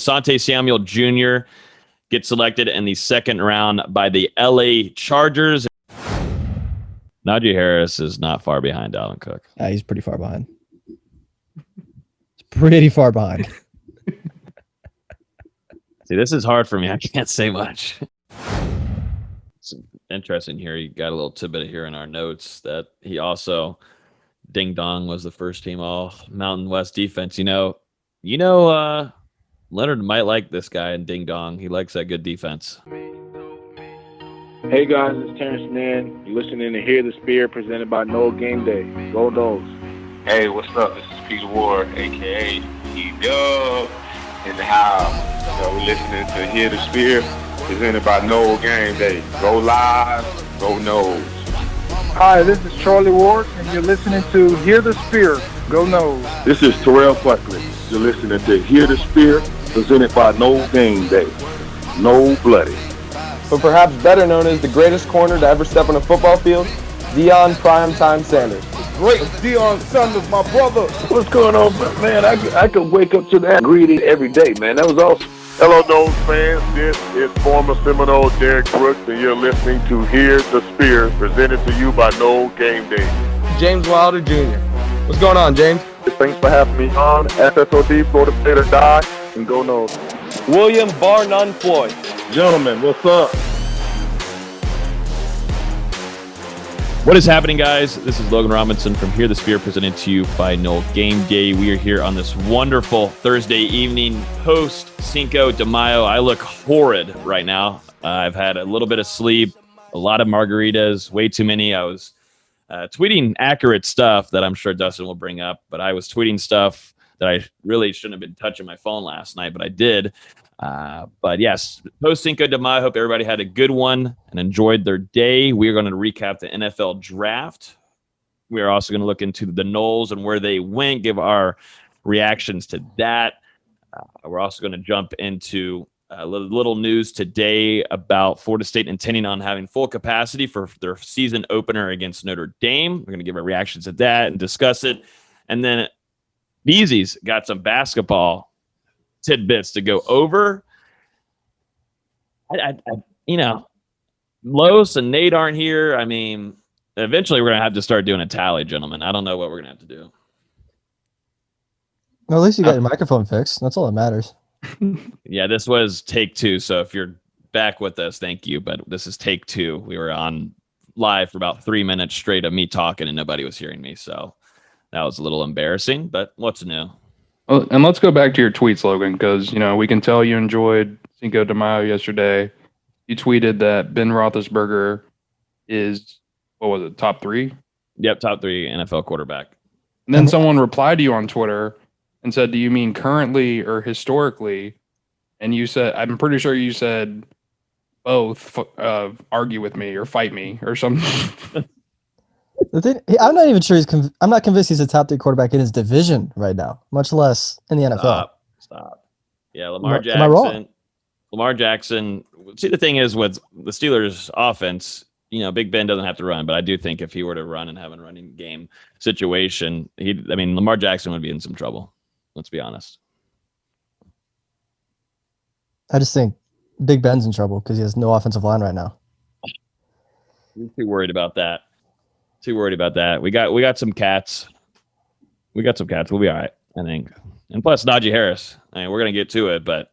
Asante Samuel Jr. gets selected in the second round by the LA Chargers. Najee Harris is not far behind Dalvin Cook. He's pretty far behind. Pretty far behind. See, this is hard for me. I can't say much. It's interesting here. You got a little tidbit here in our notes that he also, Ding Dong was the first team all Mountain West defense. Leonard might like this guy in Ding Dong. He likes that good defense. Hey guys, it's Terrence Mann. You're listening to Hear the Spear presented by Noles Game Day. Go Noles. Hey, what's up? This is Peter Ward, aka E-Dub, in the house. We're listening to Hear the Spear, presented by Noles Game Day. Go live, go Noles. Hi, this is Charlie Ward, and you're listening to Hear the Spear, go Noles. This is Terrell Buckley. You're listening to Hear the Spear, presented by Noles Game Day. No Bloody. But perhaps better known as the greatest corner to ever step on a football field, Deion Primetime Sanders. Great Deion Sanders, my brother. What's going on, man? I could wake up to that greeting every day, man. That was awesome. Hello, Noles fans. This is former Seminole Derek Brooks, and you're listening to Hear the Spear, presented to you by Noles Game Day. James Wilder Jr. What's going on, James? Thanks for having me on. FSOD, Florida State or Die, and go Noles. William Bar None Floyd. Gentlemen, what's up? What is happening, guys? This is Logan Robinson from Hear the Spear, presented to you by Noles Game Day. We are here on this wonderful Thursday evening, post Cinco de Mayo. I look horrid right now. I've had a little bit of sleep, a lot of margaritas, way too many. I was tweeting accurate stuff that I'm sure Dustin will bring up, but I was tweeting stuff that I really shouldn't have been touching my phone last night, but I did. But yes, post Cinco de Mayo. I hope everybody had a good one and enjoyed their day. We are going to recap the NFL draft. We are also going to look into the Noles and where they went, give our reactions to that. We're also going to jump into a little news today about Florida State intending on having full capacity for their season opener against Notre Dame. We're going to give our reactions to that and discuss it. And then Beezy's got some basketball tidbits to go over. Los and Nate aren't here. I mean, eventually we're going to have to start doing a tally, gentlemen. I don't know what we're going to have to do. Well, at least you got your microphone fixed. That's all that matters. Yeah, this was take two. So if you're back with us, thank you. But this is take two. We were on live for about 3 minutes straight of me talking and nobody was hearing me. So that was a little embarrassing, but what's new? Well, and let's go back to your tweets, Logan, because, we can tell you enjoyed Cinco de Mayo yesterday. You tweeted that Ben Roethlisberger is, top 3? Yep, top 3 NFL quarterback. And then someone replied to you on Twitter and said, do you mean currently or historically? And you said, I'm pretty sure you said both, argue with me or fight me or something. The thing, I'm not even sure I'm not convinced he's a top 3 quarterback in his division right now, much less in the NFL. Stop. Yeah, Lamar Jackson. Am I wrong? Lamar Jackson. See, the thing is with the Steelers' offense, Big Ben doesn't have to run, but I do think if he were to run and have a running game situation, Lamar Jackson would be in some trouble. Let's be honest. I just think Big Ben's in trouble because he has no offensive line right now. I'm too worried about that. We got some cats. We'll be all right, I think. And plus, Najee Harris. We're going to get to it, but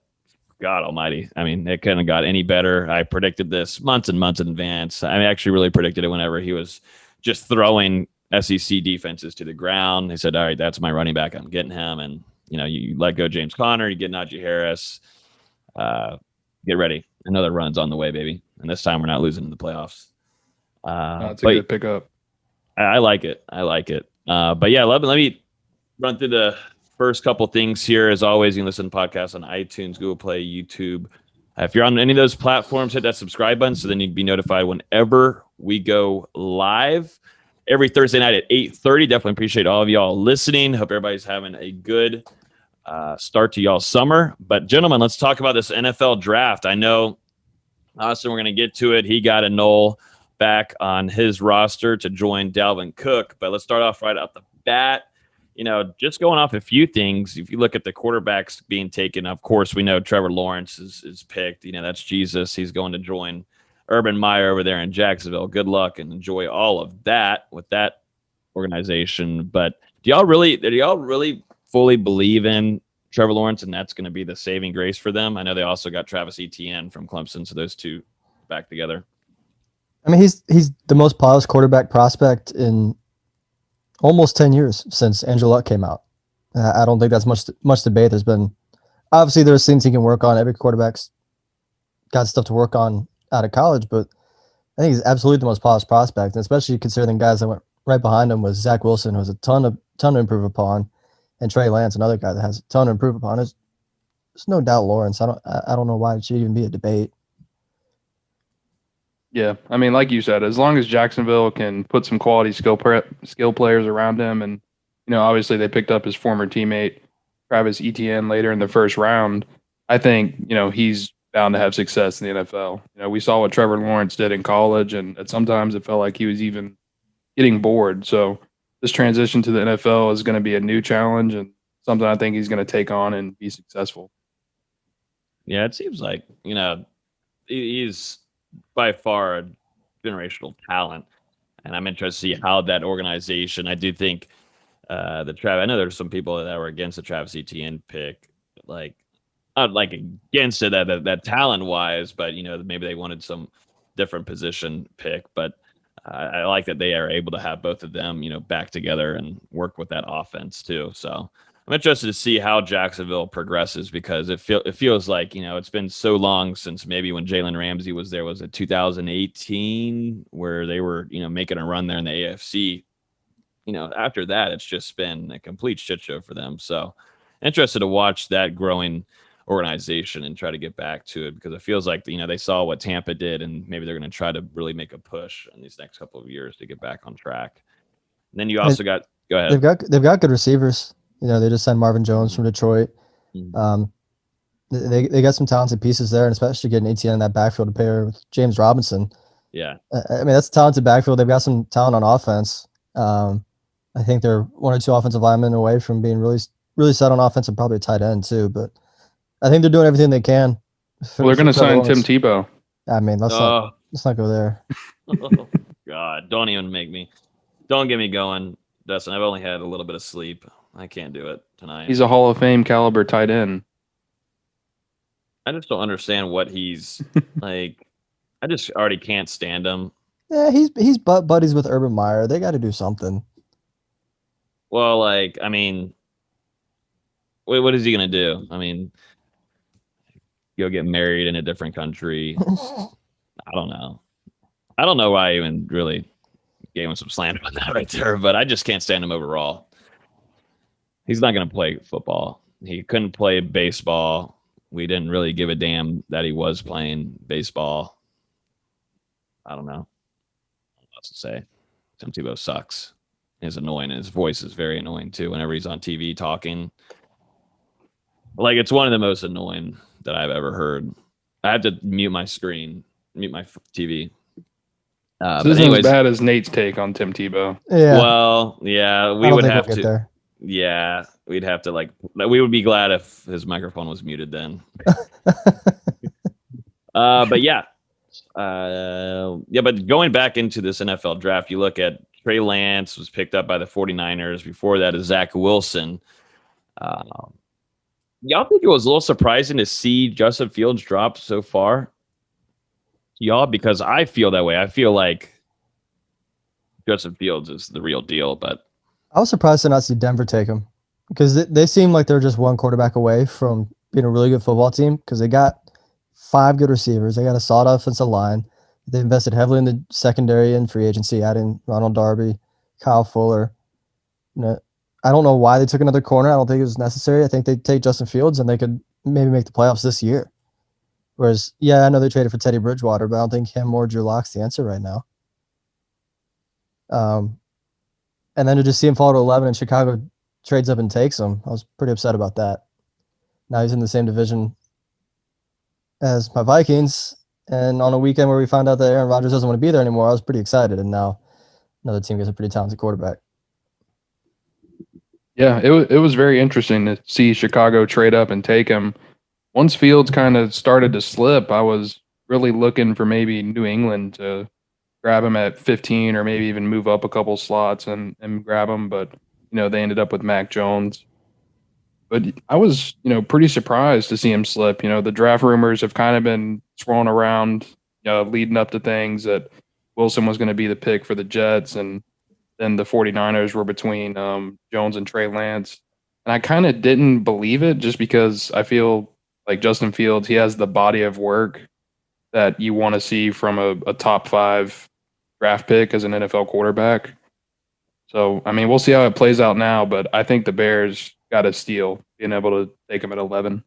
God almighty. It couldn't have got any better. I predicted this months and months in advance. I actually really predicted it whenever he was just throwing SEC defenses to the ground. They said, all right, that's my running back. I'm getting him. And, you let go James Conner, you get Najee Harris. Get ready. Another run's on the way, baby. And this time we're not losing in the playoffs. That's a good pickup. I like it. But yeah, let me run through the first couple things here. As always, you can listen to podcasts on iTunes, Google Play, YouTube. If you're on any of those platforms, hit that subscribe button so then you'd be notified whenever we go live every Thursday night at 8:30. Definitely appreciate all of y'all listening. Hope everybody's having a good start to y'all's summer. But gentlemen, let's talk about this NFL draft. I know, Austin, we're going to get to it. He got a Nole back on his roster to join Dalvin Cook. But let's start off right off the bat. just going off a few things, if you look at the quarterbacks being taken, of course, we know Trevor Lawrence is picked. That's Jesus. He's going to join Urban Meyer over there in Jacksonville. Good luck and enjoy all of that with that organization. But do y'all really fully believe in Trevor Lawrence, and that's going to be the saving grace for them? I know they also got Travis Etienne from Clemson, so those two back together. I mean, he's the most polished quarterback prospect in almost 10 years since Andrew Luck came out. I don't think that's much debate. There's things he can work on. Every quarterback's got stuff to work on out of college, but I think he's absolutely the most polished prospect, and especially considering guys that went right behind him was Zach Wilson, who has a ton to improve upon, and Trey Lance, another guy that has a ton to improve upon. There's no doubt Lawrence. I don't know why it should even be a debate. Yeah, I mean, like you said, as long as Jacksonville can put some quality skill players around him, and obviously they picked up his former teammate Travis Etienne later in the first round, I think he's bound to have success in the NFL. We saw what Trevor Lawrence did in college, and sometimes it felt like he was even getting bored. So this transition to the NFL is going to be a new challenge and something I think he's going to take on and be successful. Yeah, it seems like he's by far a generational talent, and I'm interested to see how that organization. I do think I know there's some people that were against the Travis Etienne pick, not like against it that talent wise, but maybe they wanted some different position pick. But I like that they are able to have both of them back together and work with that offense too. So I'm interested to see how Jacksonville progresses, because it feels like it's been so long since maybe when Jalen Ramsey was there. Was it 2018 where they were making a run there in the AFC? After that, it's just been a complete shit show for them. So interested to watch that growing organization and try to get back to it, because it feels like they saw what Tampa did, and maybe they're going to try to really make a push in these next couple of years to get back on track. And then you also go ahead. They've got good receivers. They just signed Marvin Jones from Detroit. They got some talented pieces there, and especially getting Etienne in that backfield to pair with James Robinson. Yeah, I mean, that's a talented backfield. They've got some talent on offense. I think they're one or two offensive linemen away from being really set on offense, and probably a tight end too. But I think they're doing everything they can. Well, they're going to sign Tim Tebow. I mean, let's not go there. Oh, God, don't get me going, Dustin. I've only had a little bit of sleep. I can't do it tonight. He's a Hall of Fame caliber tight end. I just don't understand what he's like. I just already can't stand him. Yeah, he's buddies with Urban Meyer. They got to do something. Well, I mean, what is he gonna do? I mean, go get married in a different country. I don't know. I don't know why I even really gave him some slander on that right there, but I just can't stand him overall. He's not going to play football. He couldn't play baseball. We didn't really give a damn that he was playing baseball. I don't know what else to say. Tim Tebow sucks. He's annoying, and his voice is very annoying too whenever he's on TV talking. It's one of the most annoying that I've ever heard. I have to mute my TV. This isn't as bad as Nate's take on Tim Tebow. Yeah. Well, yeah, we would have to. There. Yeah, we'd have to we would be glad if his microphone was muted then. But yeah. But going back into this NFL draft, you look at Trey Lance was picked up by the 49ers. Before that is Zach Wilson. Y'all think it was a little surprising to see Justin Fields drop so far? Y'all, because I feel that way. I feel like Justin Fields is the real deal, but I was surprised to not see Denver take him, because they seem like they're just one quarterback away from being a really good football team, because they got 5 good receivers. They got a solid offensive line. They invested heavily in the secondary and free agency, adding Ronald Darby, Kyle Fuller. I don't know why they took another corner. I don't think it was necessary. I think they'd take Justin Fields and they could maybe make the playoffs this year. Whereas, yeah, I know they traded for Teddy Bridgewater, but I don't think him or Drew Lock's the answer right now. And then to just see him fall to 11 and Chicago trades up and takes him, I was pretty upset about that. Now he's in the same division as my Vikings, and on a weekend where we found out that Aaron Rodgers doesn't want to be there anymore, I was pretty excited, and now another team gets a pretty talented quarterback. Yeah, it was very interesting to see Chicago trade up and take him. Once Fields kind of started to slip, I was really looking for maybe New England to grab him at 15 or maybe even move up a couple slots and grab him. But, they ended up with Mac Jones. But I was, pretty surprised to see him slip. The draft rumors have kind of been swirling around, leading up to things that Wilson was going to be the pick for the Jets. And then the 49ers were between Jones and Trey Lance. And I kind of didn't believe it just because I feel like Justin Fields, he has the body of work that you want to see from a top 5 draft pick as an NFL quarterback. So, I mean, we'll see how it plays out now, but I think the Bears got a steal being able to take him at 11.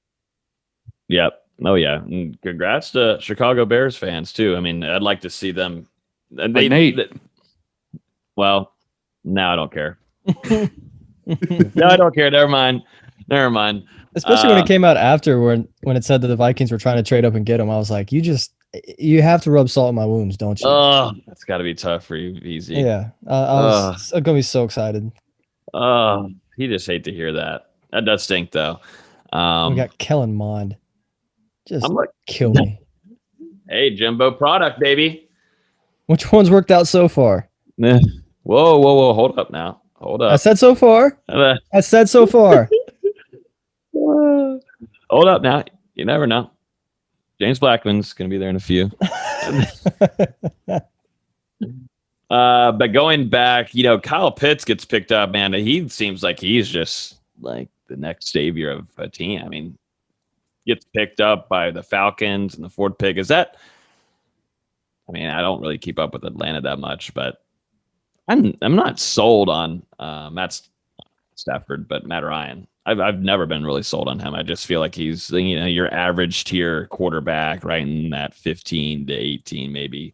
Yep. Oh, yeah. And congrats to Chicago Bears fans, too. I mean, I'd like to see them. Well, no, I don't care. No, I don't care. Never mind. Especially when it came out after when it said that the Vikings were trying to trade up and get him. I was like, you have to rub salt in my wounds, don't you? Oh, that's got to be tough for you, VZ. Yeah. I was going to be so excited. Oh, you just hate to hear that. That does stink, though. We got Kellen Mond. Just kill me. Hey, Jimbo product, baby. Which one's worked out so far? Whoa. Hold up now. Hold up. I said so far. Hold up now. You never know. James Blackman's going to be there in a few. But going back, Kyle Pitts gets picked up, man. He seems like he's just like the next savior of a team. I mean, gets picked up by the Falcons and the fourth pick. I don't really keep up with Atlanta that much, but I'm not sold on Matt Stafford, but Matt Ryan. I've never been really sold on him. I just feel like he's your average tier quarterback, right in that 15 to 18 maybe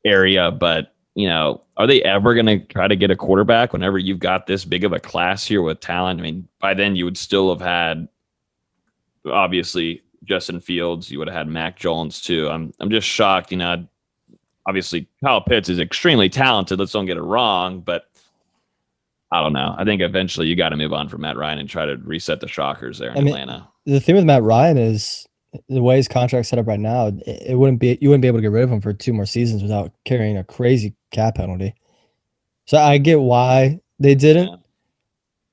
area. But are they ever going to try to get a quarterback whenever you've got this big of a class here with talent? I mean, by then you would still have had obviously Justin Fields. You would have had Mac Jones too. I'm just shocked. Obviously Kyle Pitts is extremely talented. Let's don't get it wrong, but I don't know. I think eventually you got to move on from Matt Ryan and try to reset the Shockers there in Atlanta. The thing with Matt Ryan is the way his contract's set up right now, you wouldn't be able to get rid of him for 2 more seasons without carrying a crazy cap penalty. So I get why they didn't. Yeah.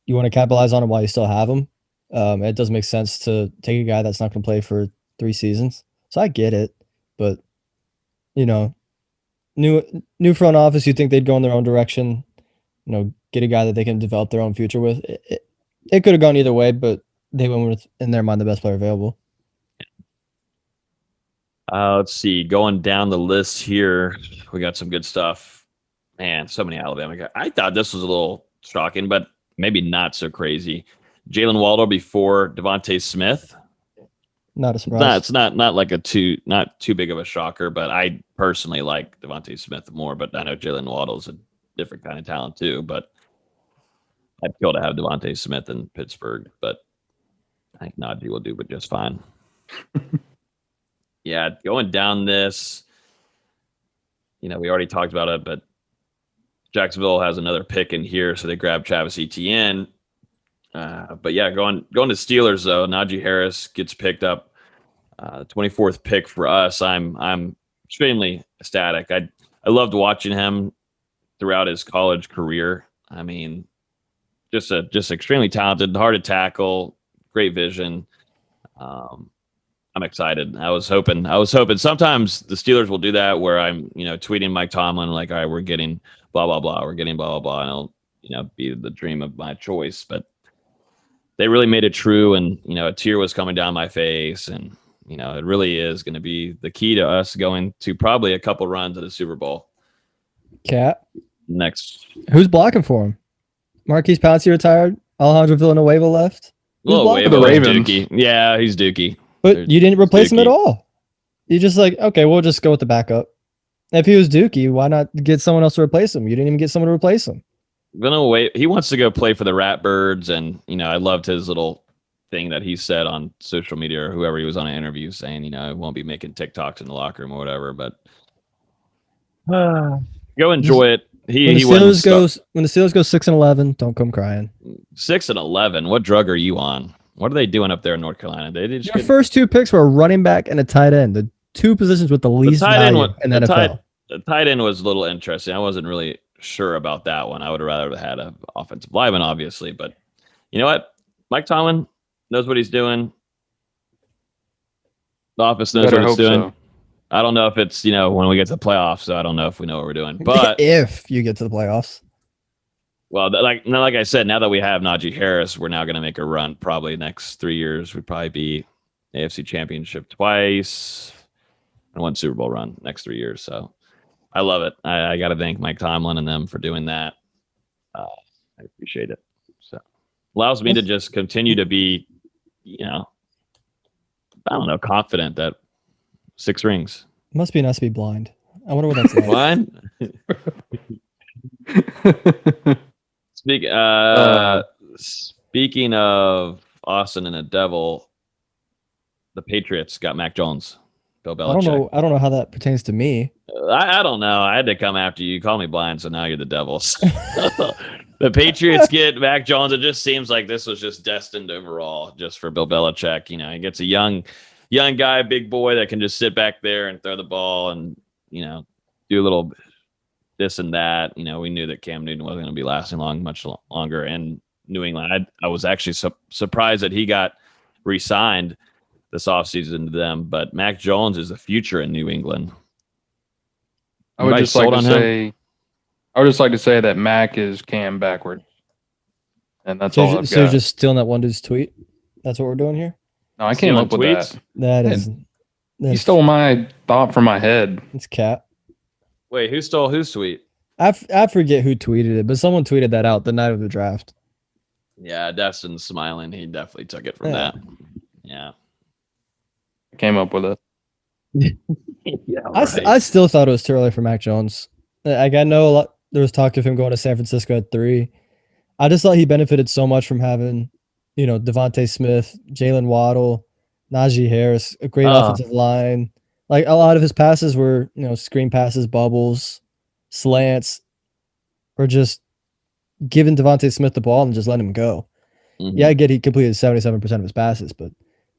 You want to capitalize on him while you still have him. It does make sense to take a guy that's not going to play for 3 seasons. So I get it, but new front office, you think they'd go in their own direction. Get a guy that they can develop their own future with. It could have gone either way, but they went with, in their mind, the best player available. Let's see. Going down the list here, we got some good stuff. Man, so many Alabama guys. I thought this was a little shocking, but maybe not so crazy. Jalen Waddle before Devontae Smith. Not a surprise. It's not like not too big of a shocker, but I personally like Devontae Smith more. But I know Jalen Waddle's a different kind of talent too. But I'd kill to have Devontae Smith in Pittsburgh, but I think Najee will do but just fine. Yeah, going down this, we already talked about it, but Jacksonville has another pick in here, so they grab Travis Etienne. But yeah, going to Steelers though, Najee Harris gets picked up, 24th pick for us. I'm extremely ecstatic. I loved watching him throughout his college career. I mean, just extremely talented, hard to tackle, great vision. I'm excited. I was hoping sometimes the Steelers will do that where I'm, tweeting Mike Tomlin like, all right, we're getting blah, blah, blah. We're getting blah, blah, blah. And it'll, be the dream of my choice. But they really made it true. And, a tear was coming down my face. And, it really is going to be the key to us going to probably a couple runs of the Super Bowl. Cat. Next. Who's blocking for him? Marquise Pouncey retired. Alejandro Villanueva left. The Ravens. Dookie. Yeah, he's Dookie. But you didn't replace him at all. You just okay, we'll just go with the backup. If he was Dookie, why not get someone else to replace him? You didn't even get someone to replace him. He wants to go play for the Ratbirds, and I loved his little thing that he said on social media or whoever he was on an interview saying, I won't be making TikToks in the locker room or whatever. But go enjoy it. He When the wouldn't Steelers when the Steelers go 6-11, don't come crying. 6-11. What drug are you on? What are they doing up there in North Carolina? They just Your first two picks were a running back and a tight end, the two positions with the least value in the NFL. The tight end was a little interesting. I wasn't really sure about that one. I would have rather had an offensive lineman, obviously. But you know what? Mike Tomlin knows what he's doing. The office knows what it's doing. So. I don't know if it's, when we get to the playoffs, so I don't know if we know what we're doing. But if you get to the playoffs. Well, like I said, now that we have Najee Harris, we're now going to make a run. Probably next 3 years, we'd probably be AFC Championship twice and one Super Bowl run next 3 years. So I love it. I got to thank Mike Tomlin and them for doing that. I appreciate it. So allows me to just continue to be, confident that 6 rings. Must be nice to be blind. I wonder what that's like. Blind? Speaking of Austin and the Devil, the Patriots got Mac Jones. Bill Belichick. I don't know how that pertains to me. I don't know. I had to come after you. You call me blind, so now you're the Devils. The Patriots get Mac Jones. It just seems like this was just destined overall, just for Bill Belichick. He gets a young guy, big boy that can just sit back there and throw the ball and do a little this and that. We knew that Cam Newton wasn't going to be lasting much longer in New England. I was actually surprised that he got re-signed this offseason to them, but Mac Jones is the future in New England. I would just like to say that Mac is Cam backward. And that's all I've got. So you're just stealing that one dude's tweet? That's what we're doing here? No, I came up with that. He stole my thought from my head. It's Cap. Wait, who stole whose tweet? I forget who tweeted it, but someone tweeted that out the night of the draft. Yeah, Dustin's smiling. He definitely took it from that. Yeah. I came up with it. Yeah, right. I still thought it was too early for Mac Jones. I know a lot. There was talk of him going to San Francisco at 3. I just thought he benefited so much from having, Devontae Smith, Jalen Waddle, Najee Harris, a great offensive line. Like a lot of his passes were, screen passes, bubbles, slants, or just giving Devontae Smith the ball and just letting him go. Mm-hmm. Yeah, I get he completed 77% of his passes, but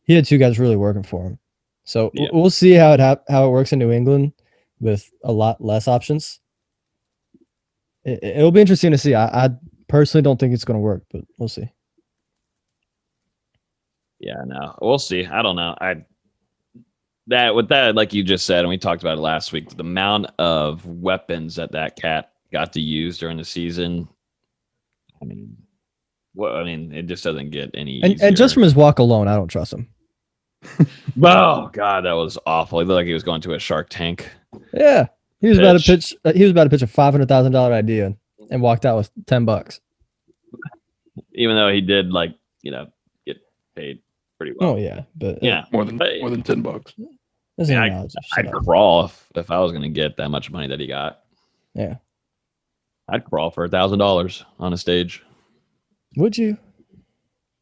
he had 2 guys really working for him. So we'll see how it works in New England with a lot less options. It'll be interesting to see. I personally don't think it's going to work, but we'll see. Yeah, no, we'll see. I don't know. With that, like you just said, and we talked about it last week, the amount of weapons that cat got to use during the season. It just doesn't get any easier. And just from his walk alone, I don't trust him. Oh God, that was awful. He looked like he was going to a Shark Tank. Yeah, he was about to pitch. He was about to pitch a $500,000 idea and walked out with $10. Even though he did, get paid pretty well. Oh yeah, but yeah, more than $10. I'd crawl if I was going to get that much money that he got. Yeah, I'd crawl for $1,000 on a stage. Would you?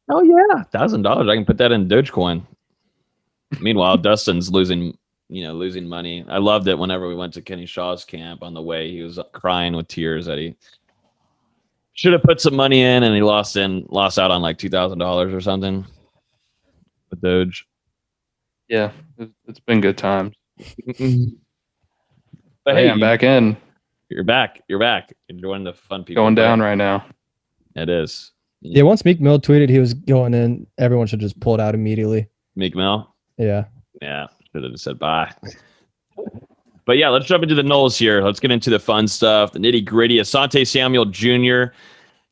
Oh yeah, $1,000. I can put that in Dogecoin. Meanwhile, Dustin's losing money. I loved it whenever we went to Kenny Shaw's camp. On the way, he was crying with tears that he should have put some money in, and he lost out on like $2,000 or something with Doge. Yeah, it's been good times. But hey, I'm back in. You're back. Enjoying the fun people. Going down right now. It is. Yeah, once Meek Mill tweeted he was going in, everyone should just pull it out immediately. Meek Mill? Yeah. Yeah. Should have just said bye. But yeah, let's jump into the Noles here. Let's get into the fun stuff, the nitty gritty. Asante Samuel Jr.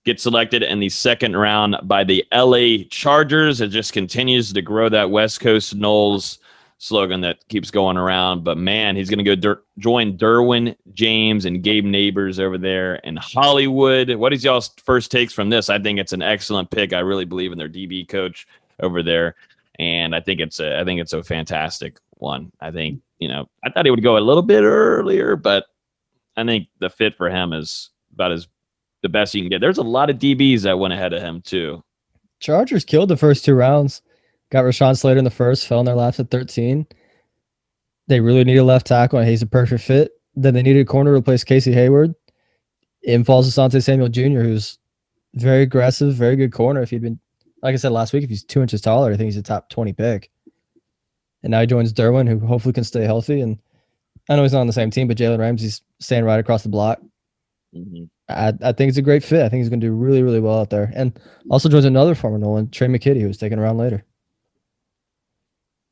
gets selected in the 2nd round by the LA Chargers. It just continues to grow that West Coast Noles slogan that keeps going around. But man, he's going to go join Derwin James and Gabe Neighbors over there in Hollywood. What is y'all's first takes from this? I think it's an excellent pick. I really believe in their DB coach over there. And I think it's a fantastic one. I think, I thought he would go a little bit earlier, but I think the fit for him is about the best you can get. There's a lot of DBs that went ahead of him too. Chargers killed the first 2 rounds. Got Rashawn Slater in the first, fell in their laps at 13. They really need a left tackle, and he's a perfect fit. Then they needed a corner to replace Casey Hayward. in falls Asante Samuel Jr., who's very aggressive, very good corner. If he'd been, like I said last week, if he's 2 inches taller, I think he's a top 20 pick. And now he joins Derwin, who hopefully can stay healthy. And I know he's not on the same team, but Jalen Ramsey's staying right across the block. Mm-hmm. I think it's a great fit. I think he's going to do really, really well out there. And also joins another former Nolan, Trey McKitty, who was taken around later.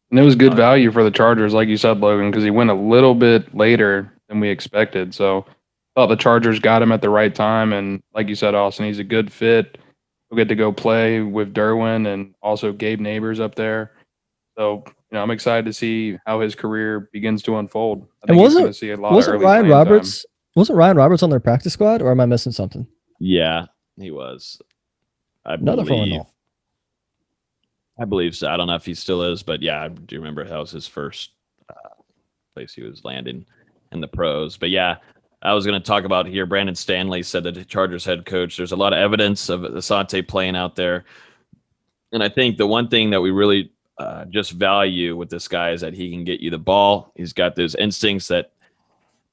And it was good value for the Chargers, like you said, Logan, because he went a little bit later than we expected. So thought the Chargers got him at the right time. And like you said, Austin, he's a good fit. We'll get to go play with Derwin and also Gabe Neighbors up there. So, I'm excited to see how his career begins to unfold. I think he's going to see a lot of early Ryan playing Roberts? time. Wasn't Ryan Roberts on their practice squad, or am I missing something? Yeah, he was. Another former Nole. I believe so. I don't know if he still is, but yeah, I do remember that was his first place he was landing in the pros. But yeah, I was going to talk about here. Brandon Stanley said that the Chargers head coach, there's a lot of evidence of Asante playing out there. And I think the one thing that we really just value with this guy is that he can get you the ball. He's got those instincts, that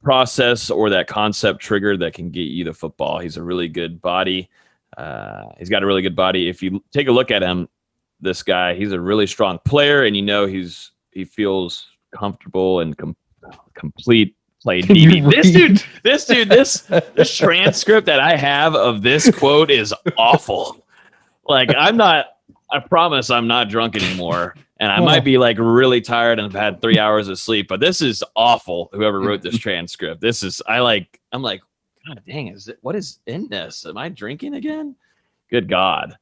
process or that concept trigger that can get you the football. He's a really good body. He's got a really good body. If you take a look at him, this guy, he's a really strong player, and he feels comfortable and complete playing DB. This transcript that I have of this quote is awful. Like, I promise I'm not drunk anymore, and I might be like really tired and have had 3 hours of sleep, but this is awful. Whoever wrote this transcript, I'm like, God dang, what is in this? Am I drinking again? Good God.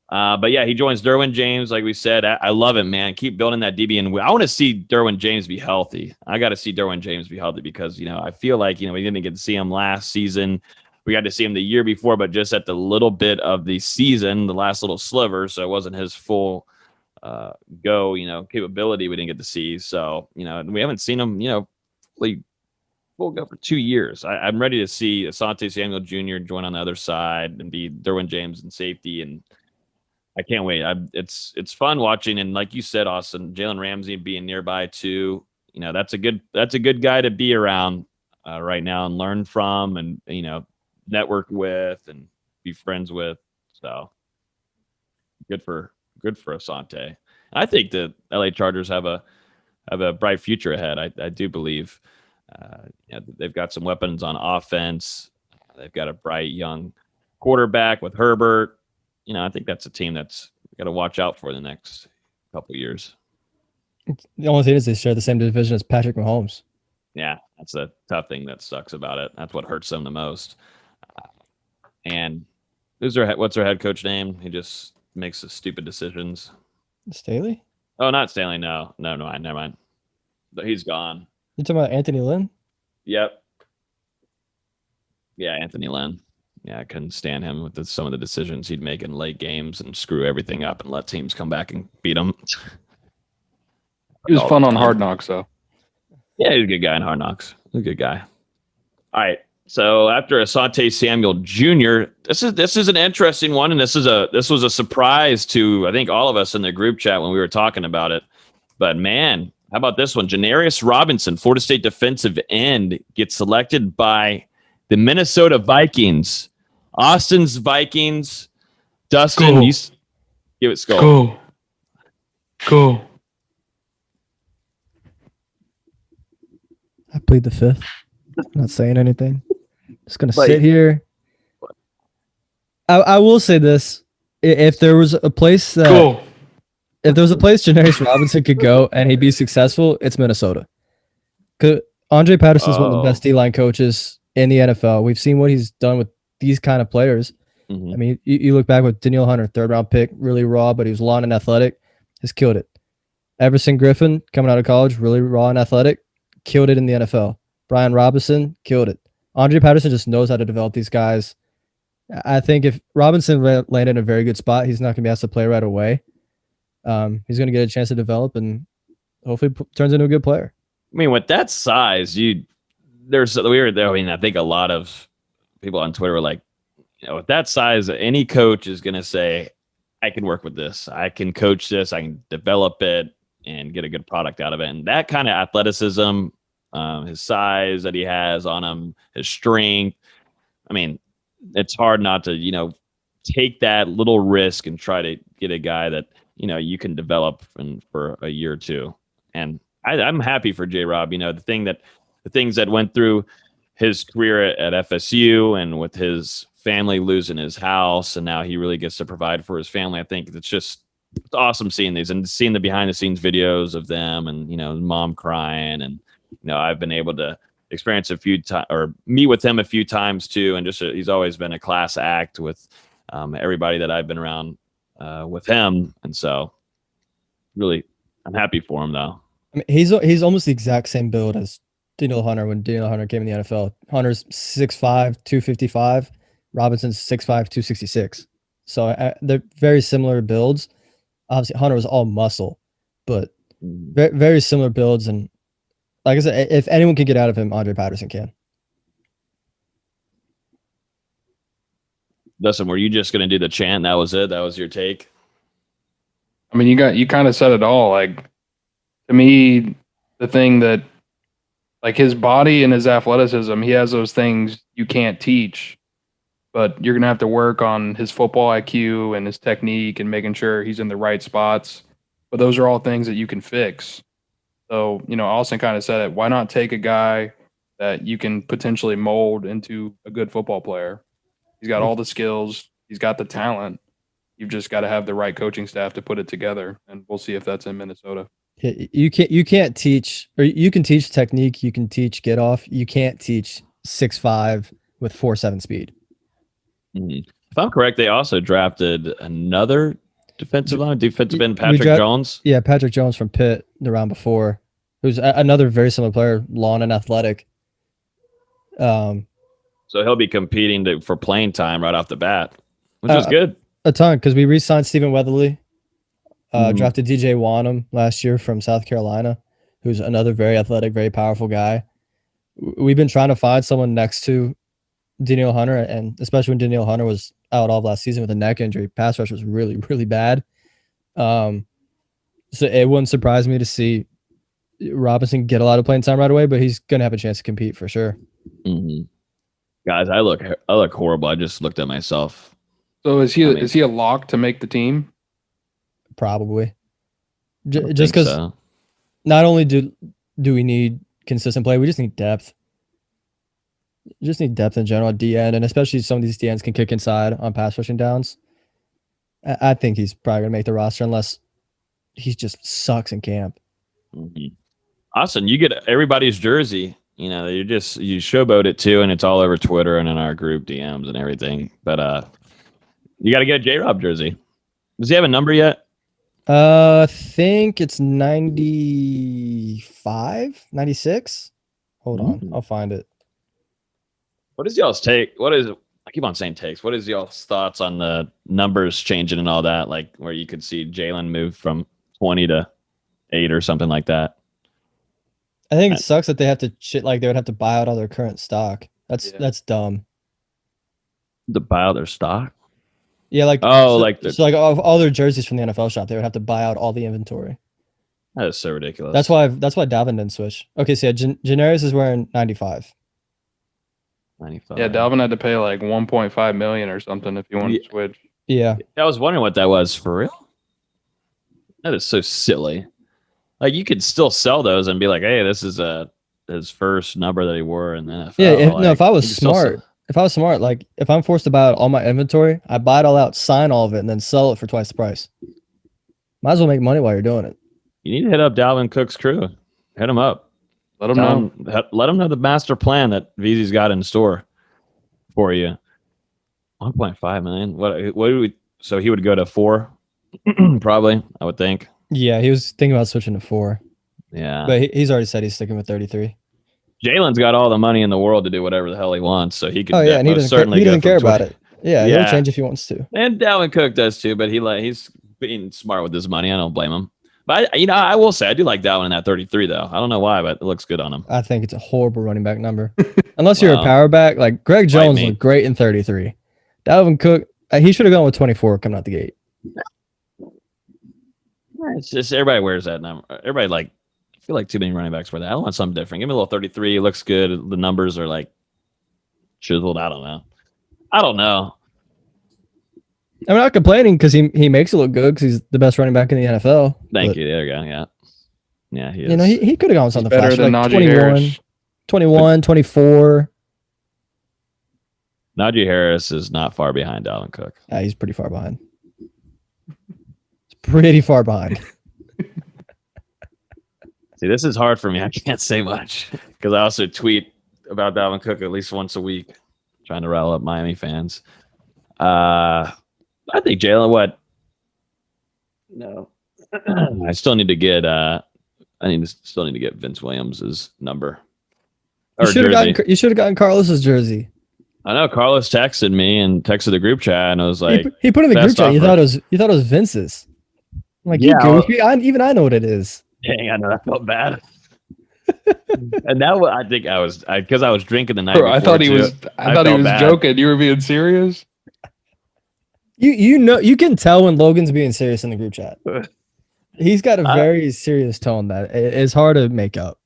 But yeah, he joins Derwin James. Like we said, I love it, man. Keep building that DB. And I want to see Derwin James be healthy. I got to see Derwin James be healthy because, I feel like, we didn't get to see him last season. We got to see him the year before, but just at the little bit of the season, the last little sliver. So it wasn't his full capability we didn't get to see. So, we haven't seen him, fully full go for 2 years. I'm ready to see Asante Samuel Jr. join on the other side and be Derwin James in safety, and I can't wait. It's fun watching, and like you said, Austin, Jalen Ramsey being nearby too. That's a good guy to be around right now and learn from, and network with and be friends with. So good for Asante. And I think the LA Chargers have a bright future ahead. I do believe they've got some weapons on offense. They've got a bright young quarterback with Herbert. I think that's a team that's got to watch out for the next couple of years. The only thing is they share the same division as Patrick Mahomes. Yeah, that's a tough thing that sucks about it. That's what hurts them the most. And what's their head coach name? He just makes the stupid decisions. Staley? Oh, not Stanley. No, never mind. But he's gone. You talking about Anthony Lynn? Yep. Yeah, Anthony Lynn. Yeah, I couldn't stand him with some of the decisions he'd make in late games and screw everything up and let teams come back and beat him. He was fun on Hard Knocks, though. Yeah, he's a good guy in Hard Knocks. He's a good guy. All right. So after Asante Samuel Jr., this is an interesting one, and this was a surprise to, I think, all of us in the group chat when we were talking about it. But man, how about this one? Janarius Robinson, Florida State defensive end, gets selected by the Minnesota Vikings. Austin's Vikings. Dustin, you give it skull. Go. I plead the fifth. I'm not saying anything. Just gonna sit here. I will say this: if there was a place Janarius Robinson could go and he'd be successful, it's Minnesota. Cause Andre Patterson's one of the best D-line coaches in the NFL. We've seen what he's done with these kind of players. Mm-hmm. I mean, you look back with Danielle Hunter, 3rd round pick, really raw, but he was long and athletic, has killed it. Everson Griffin, coming out of college, really raw and athletic, killed it in the NFL. Brian Robinson, killed it. Andre Patterson just knows how to develop these guys. I think if Robinson landed in a very good spot, he's not going to be asked to play right away. He's going to get a chance to develop and hopefully turns into a good player. I mean, with that size, I think a lot of people on Twitter were like, with that size, any coach is going to say, I can work with this. I can coach this. I can develop it and get a good product out of it. And that kind of athleticism, his size that he has on him, his strength, I mean, it's hard not to, take that little risk and try to get a guy that, you can develop for a year or two. And I'm happy for J-Rob. The things that went through his career at FSU and with his family losing his house, and now he really gets to provide for his family. I think it's awesome seeing these and seeing the behind the scenes videos of them and, mom crying. And, I've been able to experience a few times or meet with him a few times too. And he's always been a class act with everybody that I've been around with him. And so really, I'm happy for him though. I mean, he's almost the exact same build as Danielle Hunter when Danielle Hunter came in the NFL. Hunter's 6'5", 255. Robinson's 6'5", 266. So they're very similar builds. Obviously, Hunter was all muscle, but very, very similar builds. And like I said, if anyone can get out of him, Andre Patterson can. Dustin, were you just going to do the chant? That was it? That was your take? I mean, you kind of said it all. Like, to me, the thing that, like, his body and his athleticism, he has those things you can't teach, but you're going to have to work on his football IQ and his technique and making sure he's in the right spots. But those are all things that you can fix. So, Austin kind of said it. Why not take a guy that you can potentially mold into a good football player? He's got all the skills. He's got the talent. You've just got to have the right coaching staff to put it together, and we'll see if that's in Minnesota. You can't teach, or you can teach technique. You can teach get off. You can't teach 6'5" with 4.7 speed. Mm-hmm. If I'm correct, they also drafted another defensive end, Patrick Jones. Yeah, Patrick Jones from Pitt the round before, who's another very similar player, long and athletic. So he'll be competing for playing time right off the bat, which is good. A ton, because we re-signed Stephen Weatherly, drafted DJ Wanham last year from South Carolina, who's another very athletic, very powerful guy. We've been trying to find someone next to Danielle Hunter, and especially when Danielle Hunter was out all of last season with a neck injury, pass rush was really, really bad. So it wouldn't surprise me to see Robinson get a lot of playing time right away, but he's going to have a chance to compete for sure. Mm-hmm. Guys, I look horrible. I just looked at myself. So is he a lock to make the team? Probably. Just because not only do we need consistent play, we just need depth. Just need depth in general at DN, and especially some of these DNs can kick inside on pass rushing downs. I think he's probably going to make the roster unless he just sucks in camp. Mm-hmm. Austin, you get everybody's jersey. You showboat it too, and it's all over Twitter and in our group DMs and everything. But you got to get a J-Rob jersey. Does he have a number yet? I think it's 95, 96. Hold on, I'll find it. What is y'all's take? I keep on saying takes. What is y'all's thoughts on the numbers changing and all that? Like where you could see Jalen move from 20 to 8 or something like that. I think it sucks that they have to they would have to buy out all their current stock. That's dumb. To buy out their stock? Yeah, all their jerseys from the NFL shop, they would have to buy out all the inventory. That is so ridiculous. That's why Dalvin didn't switch. Okay, so yeah, Janarius is wearing 95. 95. Yeah, Dalvin had to pay like $1.5 million or something if you wanted to switch. Yeah. I was wondering what that was for real. That is so silly. Like you could still sell those and be like, hey, this is his first number that he wore in the NFL. Yeah, if I was smart, like if I'm forced to buy out all my inventory, I buy it all out, sign all of it, and then sell it for twice the price. Might as well make money while you're doing it. You need to hit up Dalvin Cook's crew. Hit him up. Let him know. Let him know the master plan that VZ's got in store for you. 1.5 million. What do we? So he would go to 4, probably. I would think. Yeah, he was thinking about switching to 4. Yeah, but he's already said he's sticking with 33. Jalen's got all the money in the world to do whatever the hell he wants, so he can. Oh yeah, and he doesn't care about it. Yeah, he'll change if he wants to. And Dalvin Cook does too, but he's being smart with his money. I don't blame him. But I will say I do like Dalvin in that 33 though. I don't know why, but it looks good on him. I think it's a horrible running back number, unless you're a power back. Like Greg Jones looked great in 33. Dalvin Cook, he should have gone with 24 coming out the gate. It's just everybody wears that number. Everybody I feel like too many running backs wear that. I want something different. Give me a little 33. It looks good. The numbers are like chiseled. I don't know. I don't know. I'm not complaining because he makes it look good because he's the best running back in the NFL. Thank you. There you go. Yeah. Yeah, he is. You know, he could have gone with something better flashy, than like Najee Harris. 21, 24. Najee Harris is not far behind Dalvin Cook. He's pretty far behind. It's pretty far behind. See, this is hard for me. I can't say much because I also tweet about Dalvin Cook at least once a week, trying to rile up Miami fans. I think Jalen. What? No, I still need to get. Still need to get Vince Williams' number. You should have gotten Karlos' jersey. I know Karlos texted me and texted the group chat, and I was like, he put in the group chat. You thought it was Vince's. I'm like, yeah, even I know what it is. Dang, I know. I felt bad. And that was, I think I was because I was drinking the night before. I thought he was joking. You were being serious. You know, you can tell when Logan's being serious in the group chat. He's got a very serious tone that is hard to make up.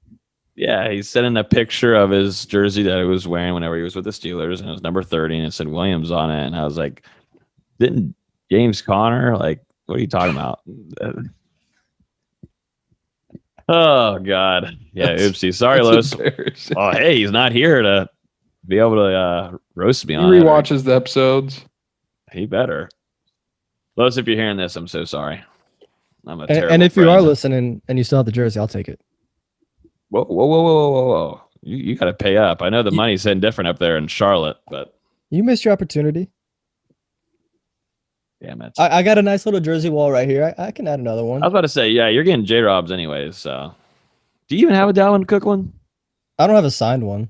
Yeah, he's sending a picture of his jersey that he was wearing whenever he was with the Steelers, and it was number 30, and it said Williams on it. And I was like, didn't James Conner? Like, what are you talking about? Oh, God. Yeah, oopsie. Sorry, Los. Oh, hey, he's not here to be able to roast me on it. He rewatches the episodes. He better. Los, if you're hearing this, I'm so sorry. I'm a and if you are listening and you still have the jersey, I'll take it. Whoa. You got to pay up. I know the money's hitting different up there in Charlotte, but... You missed your opportunity. Damn it. I got a nice little jersey wall right here. I can add another one. I was about to say, yeah, you're getting J-Robs anyways, so... Do you even have a Dalvin Cook one? I don't have a signed one.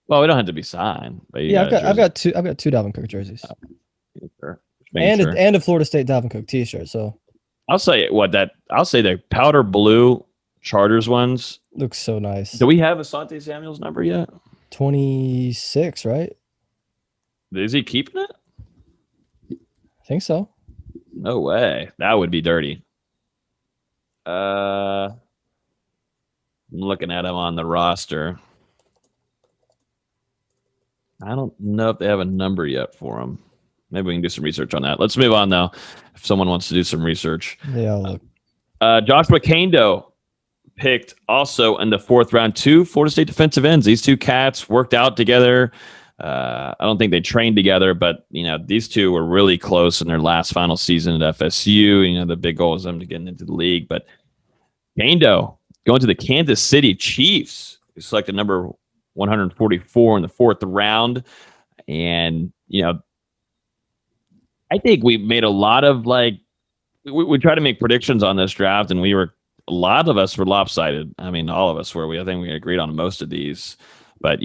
Well, we don't have to be signed. But yeah, I've got two Dalvin Cook jerseys. Sure. And a Florida State Dalvin Cook t-shirt, so... I'll say the powder blue Chargers ones looks so nice. Do we have Asante Samuel's number yet? 26, right? Is he keeping it? I think so. No way. That would be dirty. I'm looking at him on the roster. I don't know if they have a number yet for him. Maybe we can do some research on that. Let's move on, though, if someone wants to do some research. Yeah, I'll look. Joshua Kando picked also in the 4th round, 2 Florida State defensive ends. These two cats worked out together. I don't think they trained together, but, these two were really close in their last final season at FSU. The big goal is them to get into the league. But Kando going to the Kansas City Chiefs, who selected number 144 in the 4th round. And, I think we made a lot of we tried to make predictions on this draft, and a lot of us were lopsided. I mean, all of us were. I think we agreed on most of these, but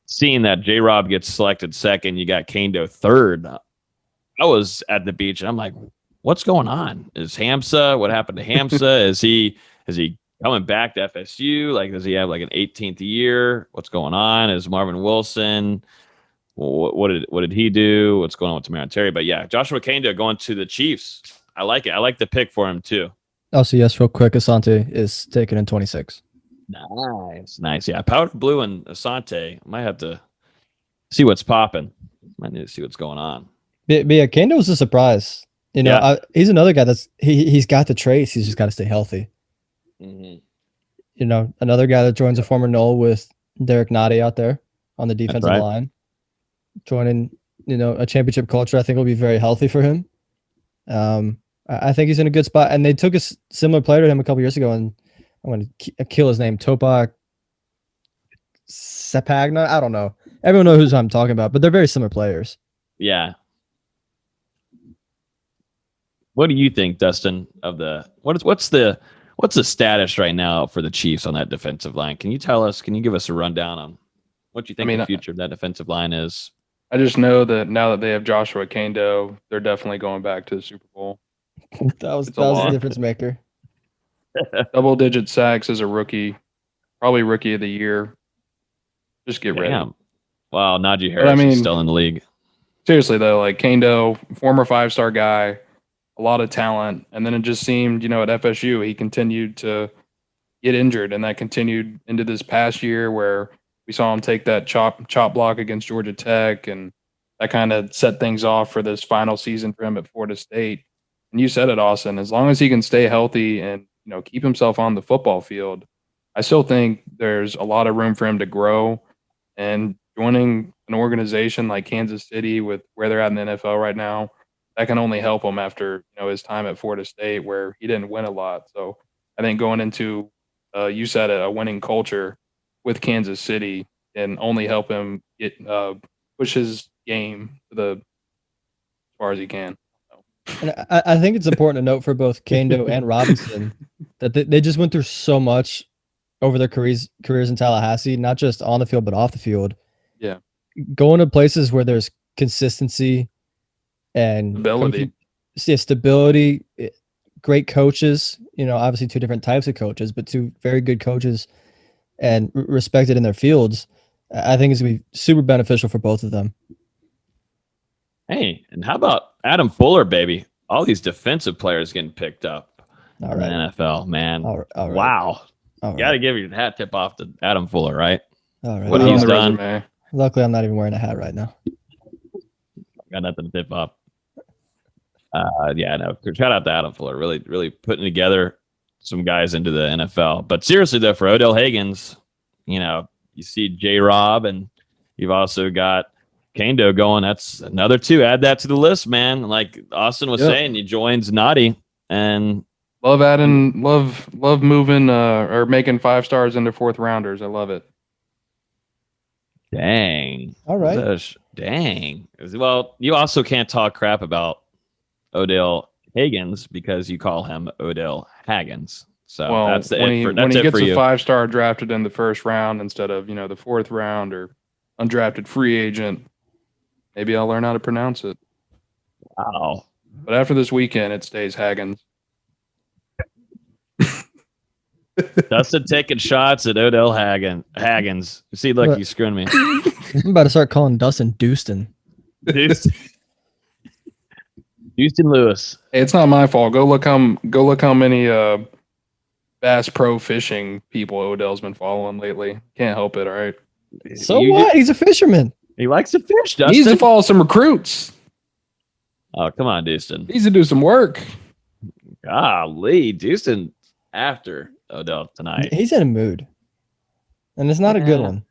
seeing that J-Rob gets selected 2nd, you got Kando 3rd. I was at the beach, and I'm like, what's going on? Is Hamza? What happened to Hamza? Is he coming back to FSU? Does he have an 18th year? What's going on? Is Marvin Wilson? What did he do? What's going on with Tamarion Terry? But yeah, Joshua Kando going to the Chiefs. I like it. I like the pick for him too. Also, yes, real quick, Asante is taken in 26. Nice. Yeah, powder blue and Asante. Might have to see what's popping. Might need to see what's going on. But yeah, Kando was a surprise. He's another guy he's got the traits. He's just got to stay healthy. Mm-hmm. Another guy that joins a former Noles with Derek Nottie out there on the defensive line. Joining, a championship culture, I think will be very healthy for him. I think he's in a good spot. And they took a similar player to him a couple years ago, and I'm going to kill his name, Topa Sepagna. I don't know. Everyone knows who I'm talking about, but they're very similar players. Yeah. What do you think, Dustin? What's the status right now for the Chiefs on that defensive line? Can you tell us? Can you give us a rundown on what you think the future of that defensive line is? I just know that now that they have Joshua Kando, they're definitely going back to the Super Bowl. that was the difference maker. Double-digit sacks as a rookie, probably rookie of the year. Just get ready. Wow, Najee Harris is still in the league. Seriously though, Kando, former 5-star guy, a lot of talent, and then it just seemed, at FSU he continued to get injured, and that continued into this past year where we saw him take that chop block against Georgia Tech, and that kind of set things off for this final season for him at Florida State. And you said it, Austin, as long as he can stay healthy and, keep himself on the football field, I still think there's a lot of room for him to grow. And joining an organization like Kansas City with where they're at in the NFL right now, that can only help him after, his time at Florida State where he didn't win a lot. So I think going into, you said it, a winning culture with Kansas City can only help him get push his game to as far as he can. And I think it's important to note for both Kendo and Robinson that they just went through so much over their careers in Tallahassee, not just on the field, but off the field. Yeah. Going to places where there's consistency and stability, great coaches, obviously two different types of coaches, but two very good coaches and respected in their fields. I think it's going to be super beneficial for both of them. Hey, and how about Adam Fuller, baby? All these defensive players getting picked up in the NFL, man. All right. Wow. Got to give your hat tip off to Adam Fuller, right? All right. What he's done. Resume. Luckily, I'm not even wearing a hat right now. Got nothing to tip off. Shout out to Adam Fuller. Really, really putting together some guys into the NFL. But seriously, though, for Odell Higgins, you see J-Rob, and you've also got Kendo going. That's another two. Add that to the list, man. Like Austin was saying, he joins Naughty, and love moving or making 5 stars into 4th rounders. I love it. Dang. All right. Dang. Well, you also can't talk crap about Odell Higgins because you call him Odell Haggins. So that's when he gets a you. 5-star drafted in the 1st round instead of the 4th round or undrafted free agent, maybe I'll learn how to pronounce it. Wow. But after this weekend, it stays Haggins. Dustin taking shots at Odell Haggins. See, look, he's screwing me. I'm about to start calling Dustin Dustin. Houston Lewis. Hey, it's not my fault. Go look how many Bass Pro Fishing people Odell's been following lately. Can't help it. All right. So what? He's a fisherman. He likes to fish. Dustin. He needs to follow some recruits. Oh, come on, Dustin. He needs to do some work. Golly, Dustin after Odell tonight. He's in a mood, and it's not a good one.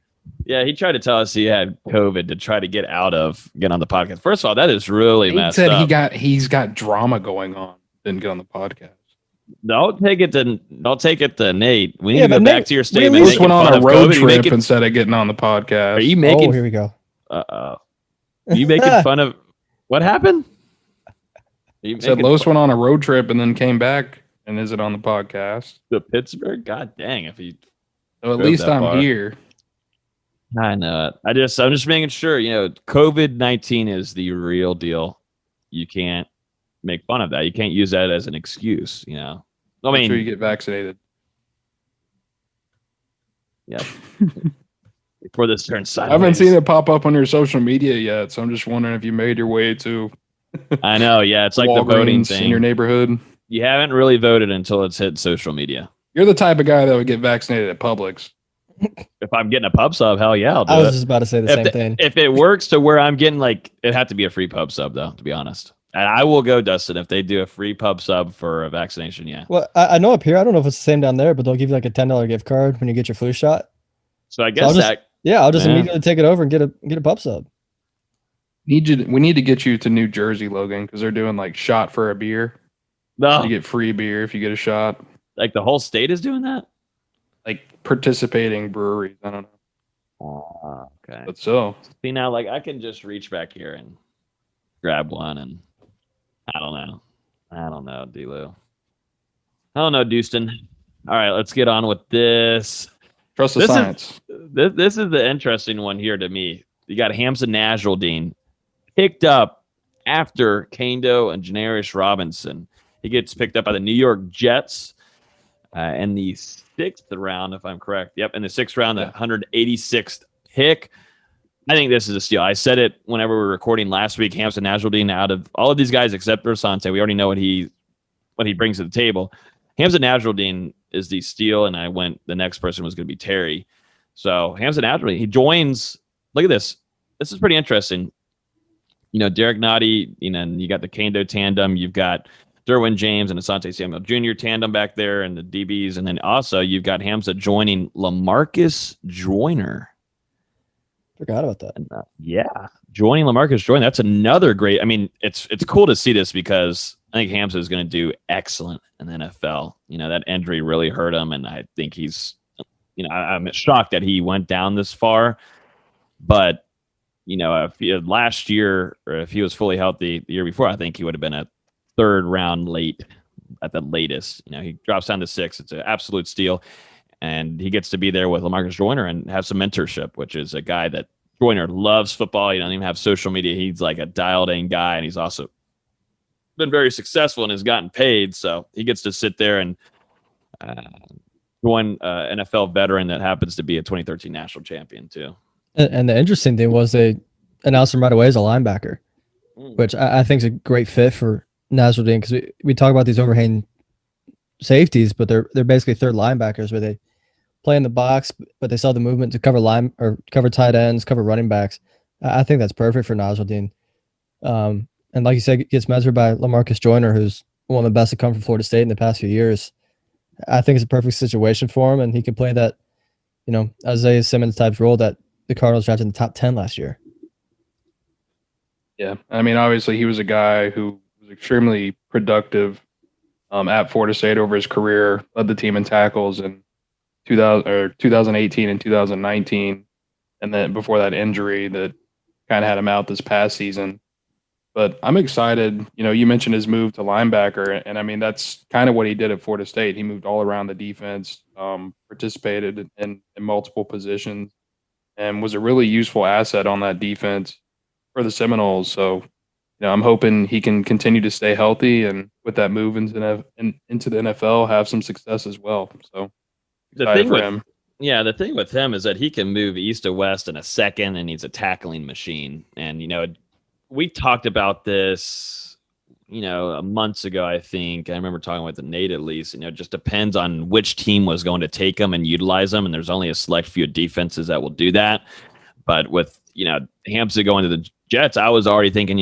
Yeah, he tried to tell us he had COVID to try to get on the podcast. First of all, that is really messed up. He said he's got drama going on. Didn't get on the podcast. Don't take it to Nate. We need to go back to your statement. He went on a road trip instead of getting on the podcast. Are you making? Oh, here we go. Are you making fun of what happened? Said Los went on a road trip and then came back and is it on the podcast? To Pittsburgh? God dang! If he. So at least I'm here. I know it. I'm just making sure. COVID-19 is the real deal. You can't make fun of that. You can't use that as an excuse. I mean, make sure you get vaccinated. Yeah. Before this turns sideways. I haven't seen it pop up on your social media yet, so I'm just wondering if you made your way to. I know. Yeah, it's like Walgreens the voting thing in your neighborhood. You haven't really voted until it's hit social media. You're the type of guy that would get vaccinated at Publix. If I'm getting a pub sub, hell yeah, I'll do it. I was just about to say the same thing. If it works to where I'm getting it'd have to be a free pub sub though, to be honest. And I will go, Dustin, if they do a free pub sub for a vaccination. Yeah. Well, I know up here, I don't know if it's the same down there, but they'll give you a $10 gift card when you get your flu shot. So I guess I'll just immediately take it over and get a pub sub. We need to get you to New Jersey, Logan, because they're doing shot for a beer. No, you get free beer if you get a shot. Like the whole state is doing that. Like participating breweries. I don't know. Okay. But so see now, I can just reach back here and grab one, and I don't know, D-Lou. I don't know, Dustin. All right, let's get on with this. Trust the science. This is the interesting one here to me. You got Hamza Nasruddin picked up after Kendo and Janarius Robinson. He gets picked up by the New York Jets in the 6th round, if I'm correct. Yep, in the 6th round, the 186th pick. I think this is a steal. I said it whenever we were recording last week. Hamza Nasruddin, out of all of these guys except for Asante, we already know what he brings to the table. Hamza Nasruddin is the steal, and the next person was going to be Terry. So Hamza Nasruddin, he joins. Look at this. This is pretty interesting. Derek Nottie, and you got the Kando tandem. You've got Derwin James and Asante Samuel Jr. tandem back there and the DBs. And then also you've got Hamza joining LaMarcus Joyner. Forgot about that. And, joining LaMarcus Joyner. That's another great. I mean, it's cool to see this because I think Hamza is going to do excellent in the NFL. That injury really hurt him, and I think he's, I'm shocked that he went down this far. But if last year, or if he was fully healthy the year before, I think he would have been a third round late at the latest. He drops down to 6. It's an absolute steal. And he gets to be there with LaMarcus Joyner and have some mentorship, which is a guy that Joyner loves football. He doesn't even have social media. He's like a dialed in guy. And he's also been very successful and has gotten paid. So he gets to sit there and join an NFL veteran that happens to be a 2013 national champion too. And the interesting thing was they announced him right away as a linebacker, which I think is a great fit for Nasruddin, because we talk about these overhang safeties, but they're basically third linebackers where they play in the box, but they still have the movement to cover tight ends, cover running backs. I think that's perfect for Nasruddin. And like you said, gets measured by LaMarcus Joyner, who's one of the best to come from Florida State in the past few years. I think it's a perfect situation for him, and he can play that, Isaiah Simmons type role that the Cardinals drafted in the top 10 last year. Yeah, I mean, obviously he was a guy who was extremely productive at Florida State over his career, led the team in tackles in 2018 and 2019, and then before that injury that kind of had him out this past season. But I'm excited. You mentioned his move to linebacker, and I mean, that's kind of what he did at Florida State. He moved all around the defense, participated in multiple positions, and was a really useful asset on that defense for the Seminoles. So, I'm hoping he can continue to stay healthy, and with that move into the NFL, have some success as well. So, the thing with him is that he can move east to west in a second, and he's a tackling machine. And we talked about this, months ago. I think I remember talking with Nate at least. It just depends on which team was going to take him and utilize him, and there's only a select few defenses that will do that. But with Hamza going to the Jets, I was already thinking,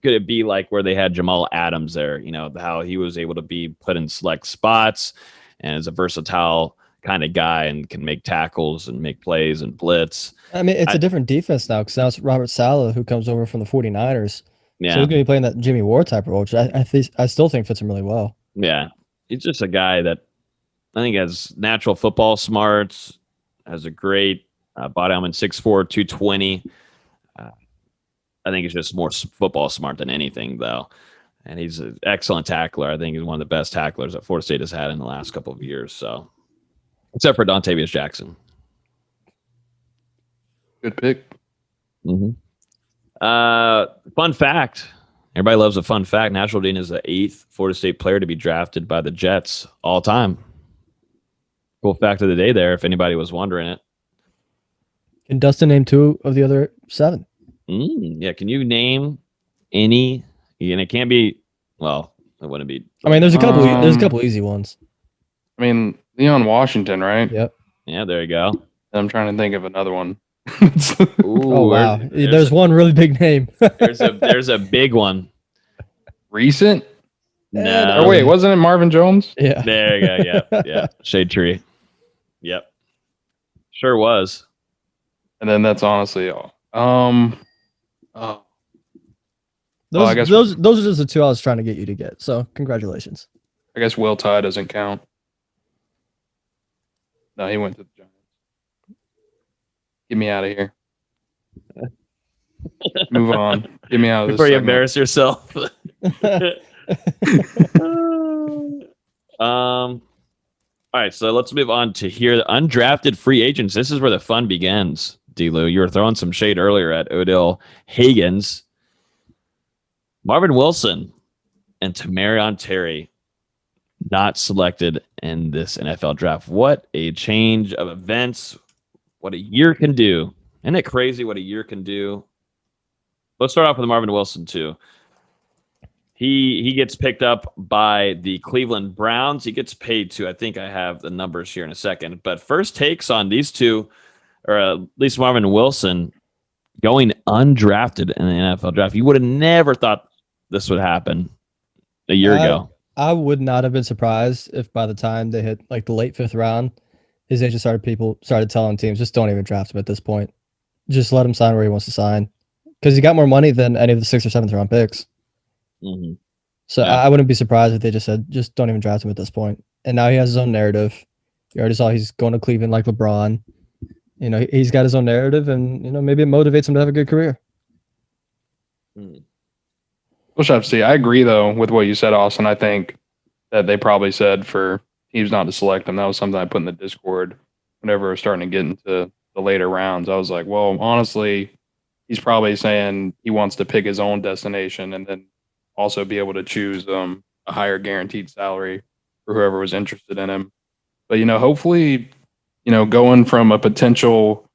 could it be like where they had Jamal Adams there? How he was able to be put in select spots and is a versatile kind of guy and can make tackles and make plays and blitz. I mean, it's a different defense now, because now it's Robert Saleh who comes over from the 49ers. Yeah. So he's going to be playing that Jimmy Ward type of role, which I still think fits him really well. Yeah. He's just a guy that I think has natural football smarts, has a great body element, 6'4", 220. I think he's just more football smart than anything, though. And he's an excellent tackler. I think he's one of the best tacklers that Florida State has had in the last couple of years. So, except for Dontavius Jackson. Good pick. Mm-hmm. Fun fact. Everybody loves a fun fact. Nasruddin is the 8th Florida State player to be drafted by the Jets all time. Cool fact of the day there, if anybody was wondering it. Can Dustin name 2 of the other 7? Yeah, can you name any? And it can't be. Well, it wouldn't be. I mean, there's a couple. There's a couple easy ones. I mean, Leon Washington, right? Yep. Yeah, there you go. I'm trying to think of another one. Ooh, oh wow, there's one really big name. there's a big one. Recent? No. Or wait, wasn't it Marvin Jones? Yeah. There you go. Yeah. Shade Tree. Yep. Sure was. And then that's honestly all. Those are just the 2 I was trying to get you to get. So congratulations. I guess Will Tye doesn't count. No, he went to the Giants. Get me out of here. Move on. Get me out of this. Before you embarrass yourself. All right, so let's move on to here. The undrafted free agents. This is where the fun begins, D-Lou. You were throwing some shade earlier at Odell Higgins. Marvin Wilson and Tamarion Terry not selected in this NFL draft. What a change of events. What a year can do. Isn't it crazy what a year can do? Let's start off with Marvin Wilson, too. He gets picked up by the Cleveland Browns. He gets paid to, I think I have the numbers here in a second. But first takes on these two, or at least Marvin Wilson, going undrafted in the NFL draft. You would have never thought this would happen a year ago. I would not have been surprised if by the time they hit like the late 5th round, his agent started telling teams, just don't even draft him at this point. Just let him sign where he wants to sign. Because he got more money than any of the 6th or 7th round picks. Mm-hmm. So Yeah. I wouldn't be surprised if they just said, just don't even draft him at this point. And now he has his own narrative. You already saw he's going to Cleveland like LeBron. You know, he's got his own narrative, and you know, maybe it motivates him to have a good career. We'll have to see. I agree though with what you said, Austin. I think that they probably said for teams not to select him. That was something I put in the Discord whenever we were starting to get into the later rounds. I was like, well, honestly, he's probably saying he wants to pick his own destination and then also be able to choose a higher guaranteed salary for whoever was interested in him. But, you know, hopefully, you know, going from a potential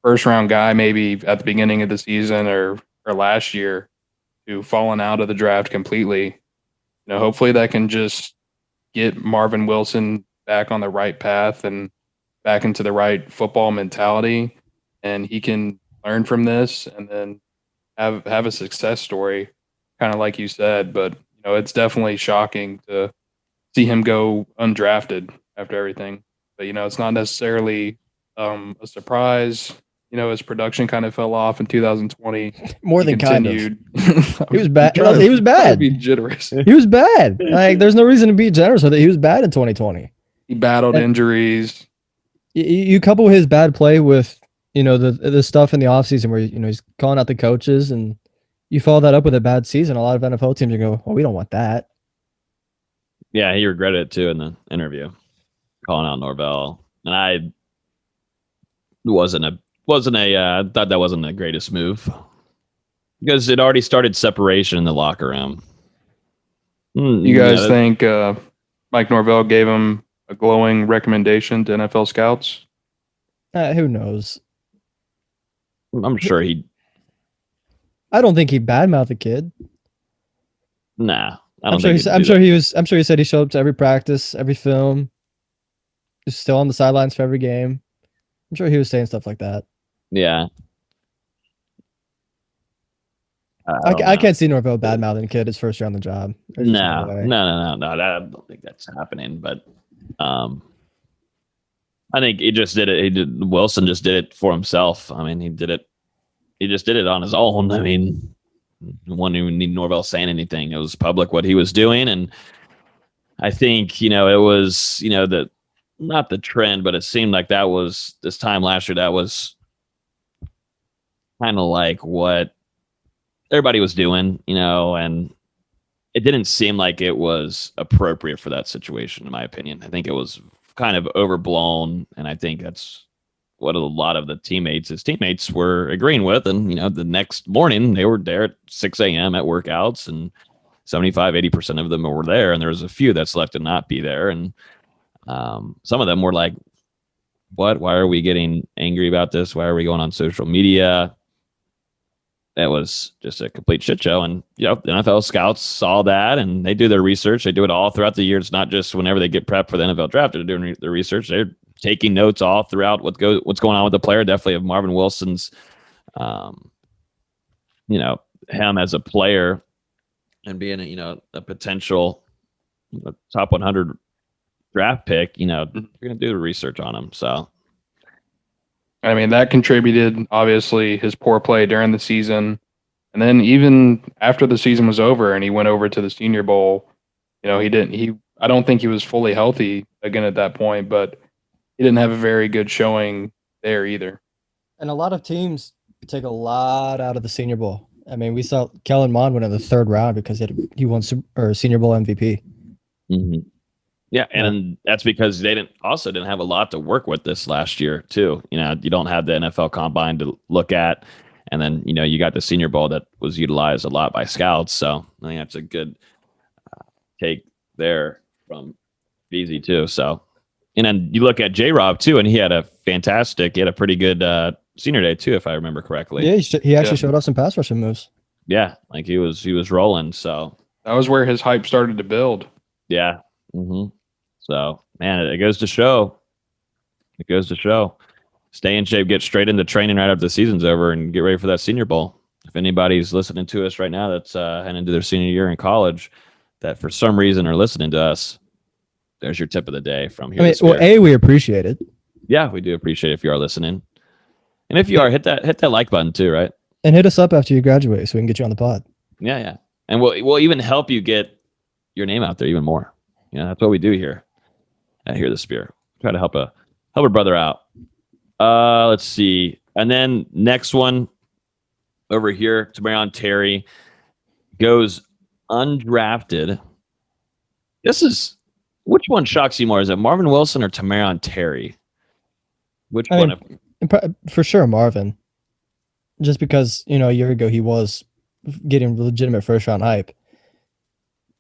first round guy maybe at the beginning of the season or last year to falling out of the draft completely, you know, hopefully that can just get Marvin Wilson back on the right path and back into the right football mentality, and he can learn from this and then have a success story, kind of like you said. But you know, it's definitely shocking to see him go undrafted after everything. But you know, it's not necessarily a surprise. You know, his production kind of fell off in 2020. More He than kind of. continued. He was bad. Trying He was to bad. be generous. He was bad. Like, there's no reason to be generous with it. He was bad in 2020. He battled injuries. You couple his bad play with, you know, the stuff in the offseason where, you know, he's calling out the coaches, and you follow that up with a bad season. A lot of NFL teams are go, well, we don't want that. Yeah, he regretted it too in the interview, calling out Norvell. And I thought that wasn't the greatest move because it already started separation in the locker room. You guys think Mike Norvell gave him a glowing recommendation to NFL scouts? Who knows? I'm sure I don't think he badmouthed the kid. Nah, I'm sure he said he showed up to every practice, every film. He's still on the sidelines for every game. I'm sure he was saying stuff like that. Yeah. I can't see Norvell badmouthing a kid his first year on the job. No. I don't think that's happening. But I think he just did it. Wilson just did it for himself. I mean, he just did it on his own. I mean, one even need Norvell saying anything. It was public what he was doing, and I think, you know, it was, you know, not the trend, but it seemed like that was this time last year. That was kind of like what everybody was doing, you know, and it didn't seem like it was appropriate for that situation, in my opinion. I think it was kind of overblown, and I think that's what a lot of his teammates were agreeing with. And, you know, the next morning they were there at 6 a.m. at workouts, and 75-80% of them were there, and there was a few that selected not be there. And some of them were like, what? Why are we getting angry about this? Why are we going on social media? That was just a complete shit show. And, you know, the NFL scouts saw that, and they do their research. They do it all throughout the year. It's not just whenever they get prepped for the NFL draft. They're doing their research. They're taking notes all throughout what's going on with the player. Definitely of Marvin Wilson's, you know, him as a player and being a potential top 100 draft pick. You know, you're going to do the research on him. So, I mean, that contributed, obviously, his poor play during the season. And then even after the season was over and he went over to the Senior Bowl, you know, I don't think he was fully healthy again at that point, but he didn't have a very good showing there either. And a lot of teams take a lot out of the Senior Bowl. I mean, we saw Kellen Mond went in the 3rd round because he won Senior Bowl MVP. Mm-hmm. Yeah, and that's because they didn't have a lot to work with this last year too. You know, you don't have the NFL Combine to look at, and then, you know, you got the Senior Bowl that was utilized a lot by scouts. So I think that's a good take there from Beasley too. So, and then you look at J-Rob too, and he had a pretty good senior day too, if I remember correctly. Yeah, he actually showed off some pass rushing moves. Yeah, like he was rolling. So that was where his hype started to build. Yeah. Mm-hmm. So, man, it goes to show. stay in shape, get straight into training right after the season's over, and get ready for that Senior Bowl. If anybody's listening to us right now that's heading into their senior year in college that for some reason are listening to us, there's your tip of the day from here. We appreciate it. Yeah, we do appreciate it if you are listening. And if you are, hit that like button too, right? And hit us up after you graduate so we can get you on the pod. Yeah. And we'll even help you get your name out there even more. That's what we do here at Hear the Spear. Try to help a brother out. Let's see. And then next one over here, Tamarion Terry goes undrafted. Which one shocks you more? Is it Marvin Wilson or Tamarion Terry? Which one? For sure, Marvin. Just because, a year ago he was getting legitimate first round hype.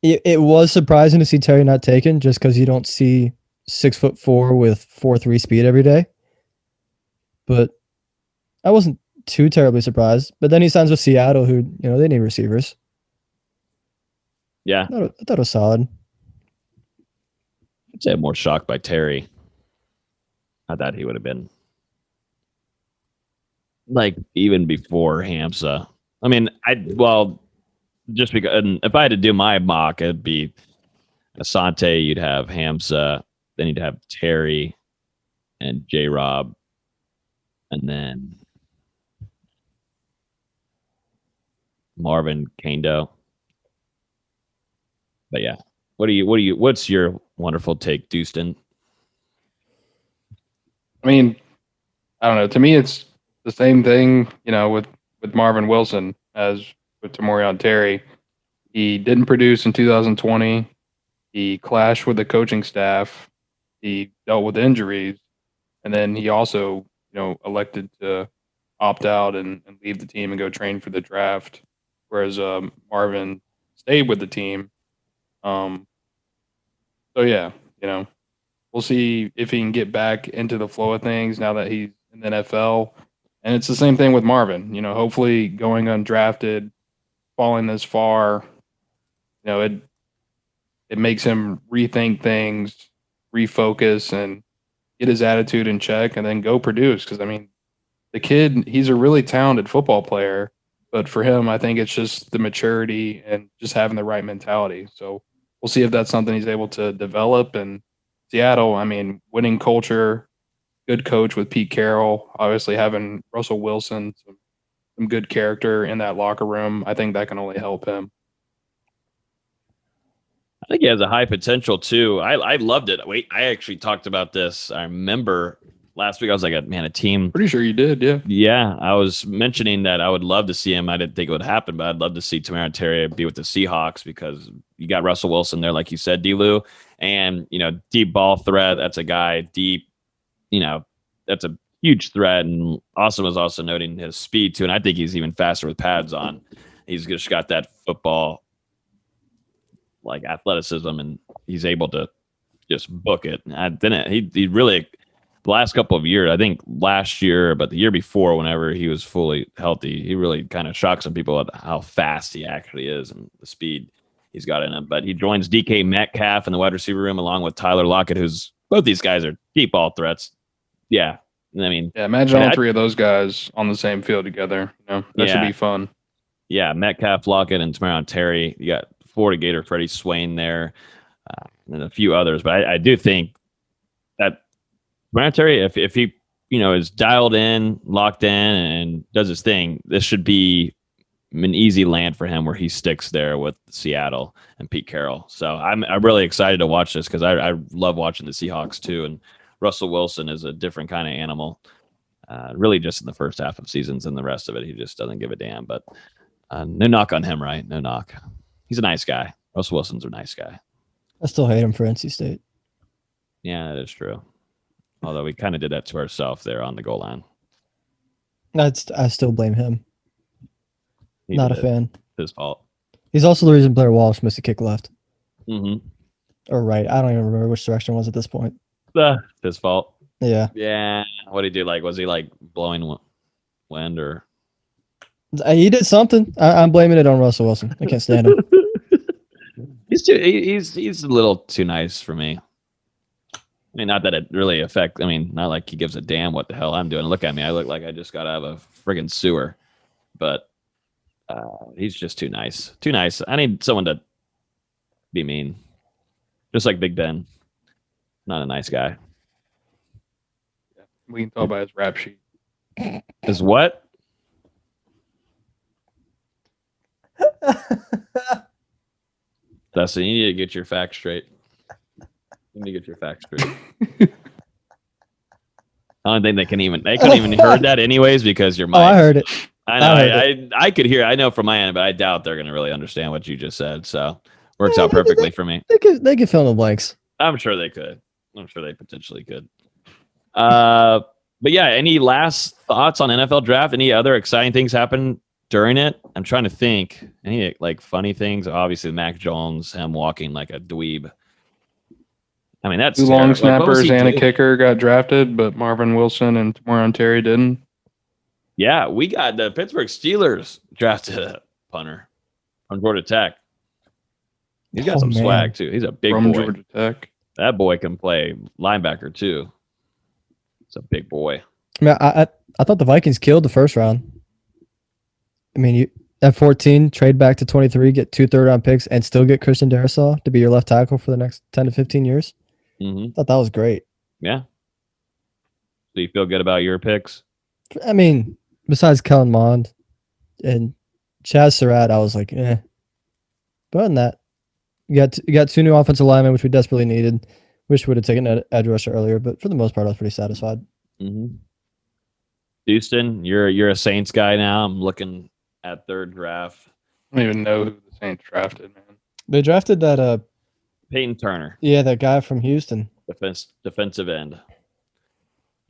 It was surprising to see Terry not taken just because you don't see 6'4" with 4.3 speed every day. But I wasn't too terribly surprised. But then he signs with Seattle, who, they need receivers. Yeah. I thought it was solid. I'd say more shocked by Terry. I thought he would have been like even before Hamza. I mean, just because, and if I had to do my mock, it'd be Asante, you'd have Hamza, then you'd have Terry and J-Rob, and then Marvin Kando. But yeah, what's your wonderful take, Dustin? I mean, I don't know. To me, it's the same thing, with Marvin Wilson as with Tamarion Terry. He didn't produce in 2020. He clashed with the coaching staff. He dealt with injuries. And then he also, elected to opt out and leave the team and go train for the draft. Whereas Marvin stayed with the team. So, yeah, we'll see if he can get back into the flow of things now that he's in the NFL. And it's the same thing with Marvin. Hopefully going undrafted, falling this far, it makes him rethink things, refocus, and get his attitude in check, and then go produce. Because, I mean, the kid, he's a really talented football player. But for him, I think it's just the maturity and just having the right mentality. So we'll see if that's something he's able to develop. And Seattle, I mean, winning culture, good coach with Pete Carroll, obviously having Russell Wilson, some good character in that locker room. I think that can only help him. I think he has a high potential too. I loved it. Wait, I actually talked about this. I remember last week I was like, a team. Pretty sure you did, yeah. Yeah, I was mentioning that I would love to see him. I didn't think it would happen, but I'd love to see Tamarion Terry be with the Seahawks because you got Russell Wilson there, like you said, D-Lou, and deep ball threat. That's a guy deep. That's a huge threat. And Austin was also noting his speed too, and I think he's even faster with pads on. He's just got that football like athleticism, and he's able to just book it. He really, the last couple of years, I think last year, but the year before, whenever he was fully healthy, he really kind of shocked some people at how fast he actually is and the speed he's got in him. But he joins DK Metcalf in the wide receiver room along with Tyler Lockett, who's both these guys are deep ball threats. Yeah. I mean, imagine all three of those guys on the same field together. That should be fun. Yeah, Metcalf, Lockett, and Tamarion Terry. You got Florida Gator Freddie Swain there, and a few others. But I do think that Tamarion Terry, if he is dialed in, locked in, and does his thing, this should be an easy land for him where he sticks there with Seattle and Pete Carroll. So I'm really excited to watch this because I love watching the Seahawks too, and Russell Wilson is a different kind of animal. Really, just in the first half of seasons, and the rest of it, he just doesn't give a damn. But no knock on him, right? No knock. He's a nice guy. Russell Wilson's a nice guy. I still hate him for NC State. Yeah, that is true. Although we kind of did that to ourselves there on the goal line. I still blame him. Not a fan. His fault. He's also the reason Blair Walsh missed a kick left. Mm-hmm. Or right. I don't even remember which direction it was at this point. His fault. Yeah. Yeah. What did he do? Was he blowing wind or? He did something. I'm blaming it on Russell Wilson. I can't stand him. He's a little too nice for me. mean, not that it really affects. I mean, not like he gives a damn what the hell I'm doing. Look at me. I look like I just got out of a friggin' sewer. But he's just too nice. Too nice. I need someone to be mean. Just like Big Ben. Not a nice guy. We can tell by his rap sheet. Is what? Dustin, you need to get your facts straight. You need to get your facts straight. I don't think they couldn't even heard that anyways because your mic. Oh, I heard it. I know. I could hear. I know from my end, but I doubt they're going to really understand what you just said. So works out perfectly for me. They could fill in the blanks. I'm sure they could. I'm sure they potentially could. But yeah, any last thoughts on NFL draft? Any other exciting things happen during it? I'm trying to think. Any like funny things? Obviously, Mac Jones, him walking like a dweeb. I mean, that's two long snappers like, and a kicker got drafted, but Marvin Wilson and Tamorrion Terry didn't. Yeah, we got the Pittsburgh Steelers drafted a punter from Georgia Tech. He's got some swag too. He's a big from boy. Georgia Tech. That boy can play linebacker too. It's a big boy. I mean, I thought the Vikings killed the first round. I mean, you at 14, trade back to 23, get 2 third-round picks, and still get Christian Darrisaw to be your left tackle for the next 10 to 15 years. Mm-hmm. I thought that was great. Yeah. So you feel good about your picks? I mean, besides Kellen Mond and Chaz Surratt, I was like, eh. But other than that, you got 2 new offensive linemen, which we desperately needed. Wish we would have taken an edge rusher earlier, but for the most part, I was pretty satisfied. Mm-hmm. Houston, you're a Saints guy now. I'm looking at third draft. I don't even know who the Saints drafted, man. They drafted that Peyton Turner. Yeah, that guy from Houston. Defensive end.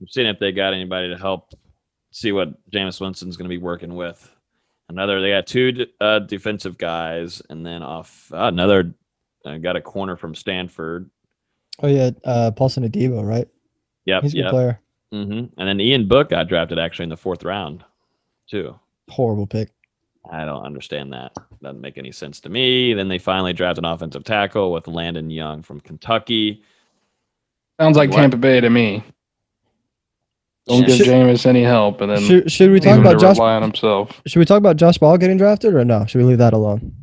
I'm seeing if they got anybody to help see what Jameis Winston's going to be working with. They got 2 defensive guys, and then off another got a corner from Stanford. Oh yeah, Paulson Adebo, right? Yep, he's a good player. Mm-hmm. And then Ian Book got drafted actually in the 4th round, too. Horrible pick. I don't understand that. Doesn't make any sense to me. Then they finally drafted an offensive tackle with Landon Young from Kentucky. Sounds like Tampa Bay to me. Don't give Jameis any help, and then should we talk about Josh? Rely on himself. Should we talk about Josh Ball getting drafted, or no? Should we leave that alone?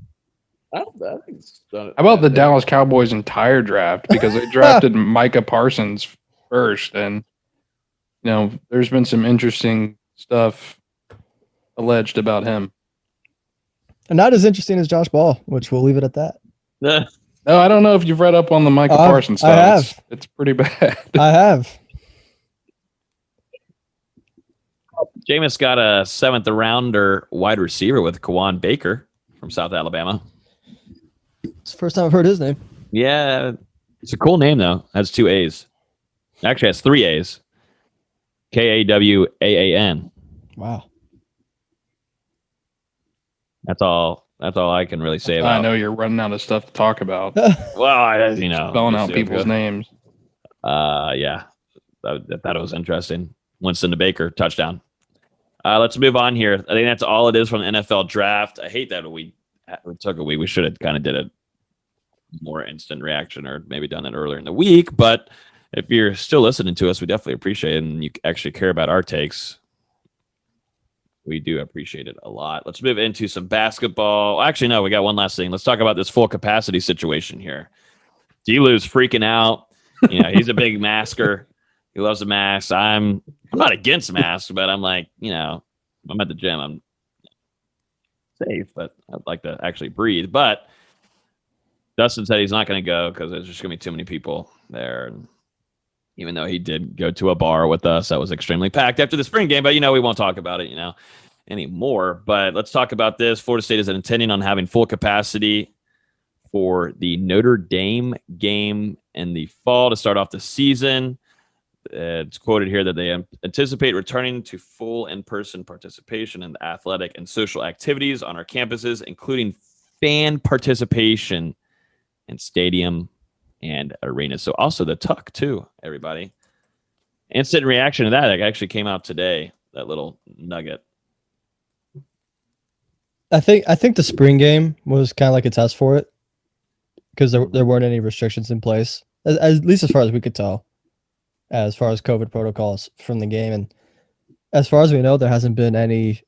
I think it's How about the Dallas Cowboys' entire draft? Because they drafted Micah Parsons first, and there's been some interesting stuff alleged about him. And not as interesting as Josh Ball, which we'll leave it at that. No, I don't know if you've read up on the Micah Parsons stuff. I have. It's pretty bad. I have. Jameis got a 7th rounder wide receiver with Kawan Baker from South Alabama. It's the first time I've heard his name. Yeah, it's a cool name though. Has 2 A's. Actually, has 3 A's. Kawaan. Wow. That's all I can really say about. I know you're running out of stuff to talk about. Well, spelling out people's names. Yeah, I thought it was interesting. Winston to Baker touchdown. Let's move on here. I think that's all it is from the NFL draft. I hate that we took a week. We should have kind of did a more instant reaction, or maybe done it earlier in the week. But if you're still listening to us, we definitely appreciate it, and you actually care about our takes. We do appreciate it a lot. Let's move into some basketball. Actually, no, we got one last thing. Let's talk about this full capacity situation here. D-Lou's freaking out. He's a big masker. He loves the mask. I'm not against masks, but I'm like, I'm at the gym. I'm safe, but I'd like to actually breathe. But Dustin said he's not going to go because there's just going to be too many people there. And even though he did go to a bar with us that was extremely packed after the spring game, but we won't talk about it, anymore. But let's talk about this. Florida State is intending on having full capacity for the Notre Dame game in the fall to start off the season. It's quoted here that they anticipate returning to full in-person participation in the athletic and social activities on our campuses, including fan participation in stadium and arenas. So also the tuck too, everybody. Instant reaction to that actually came out today, that little nugget. I think the spring game was kind of like a test for it because there weren't any restrictions in place, at least as far as we could tell. as far as COVID protocols from the game. And as far as we know, there hasn't been any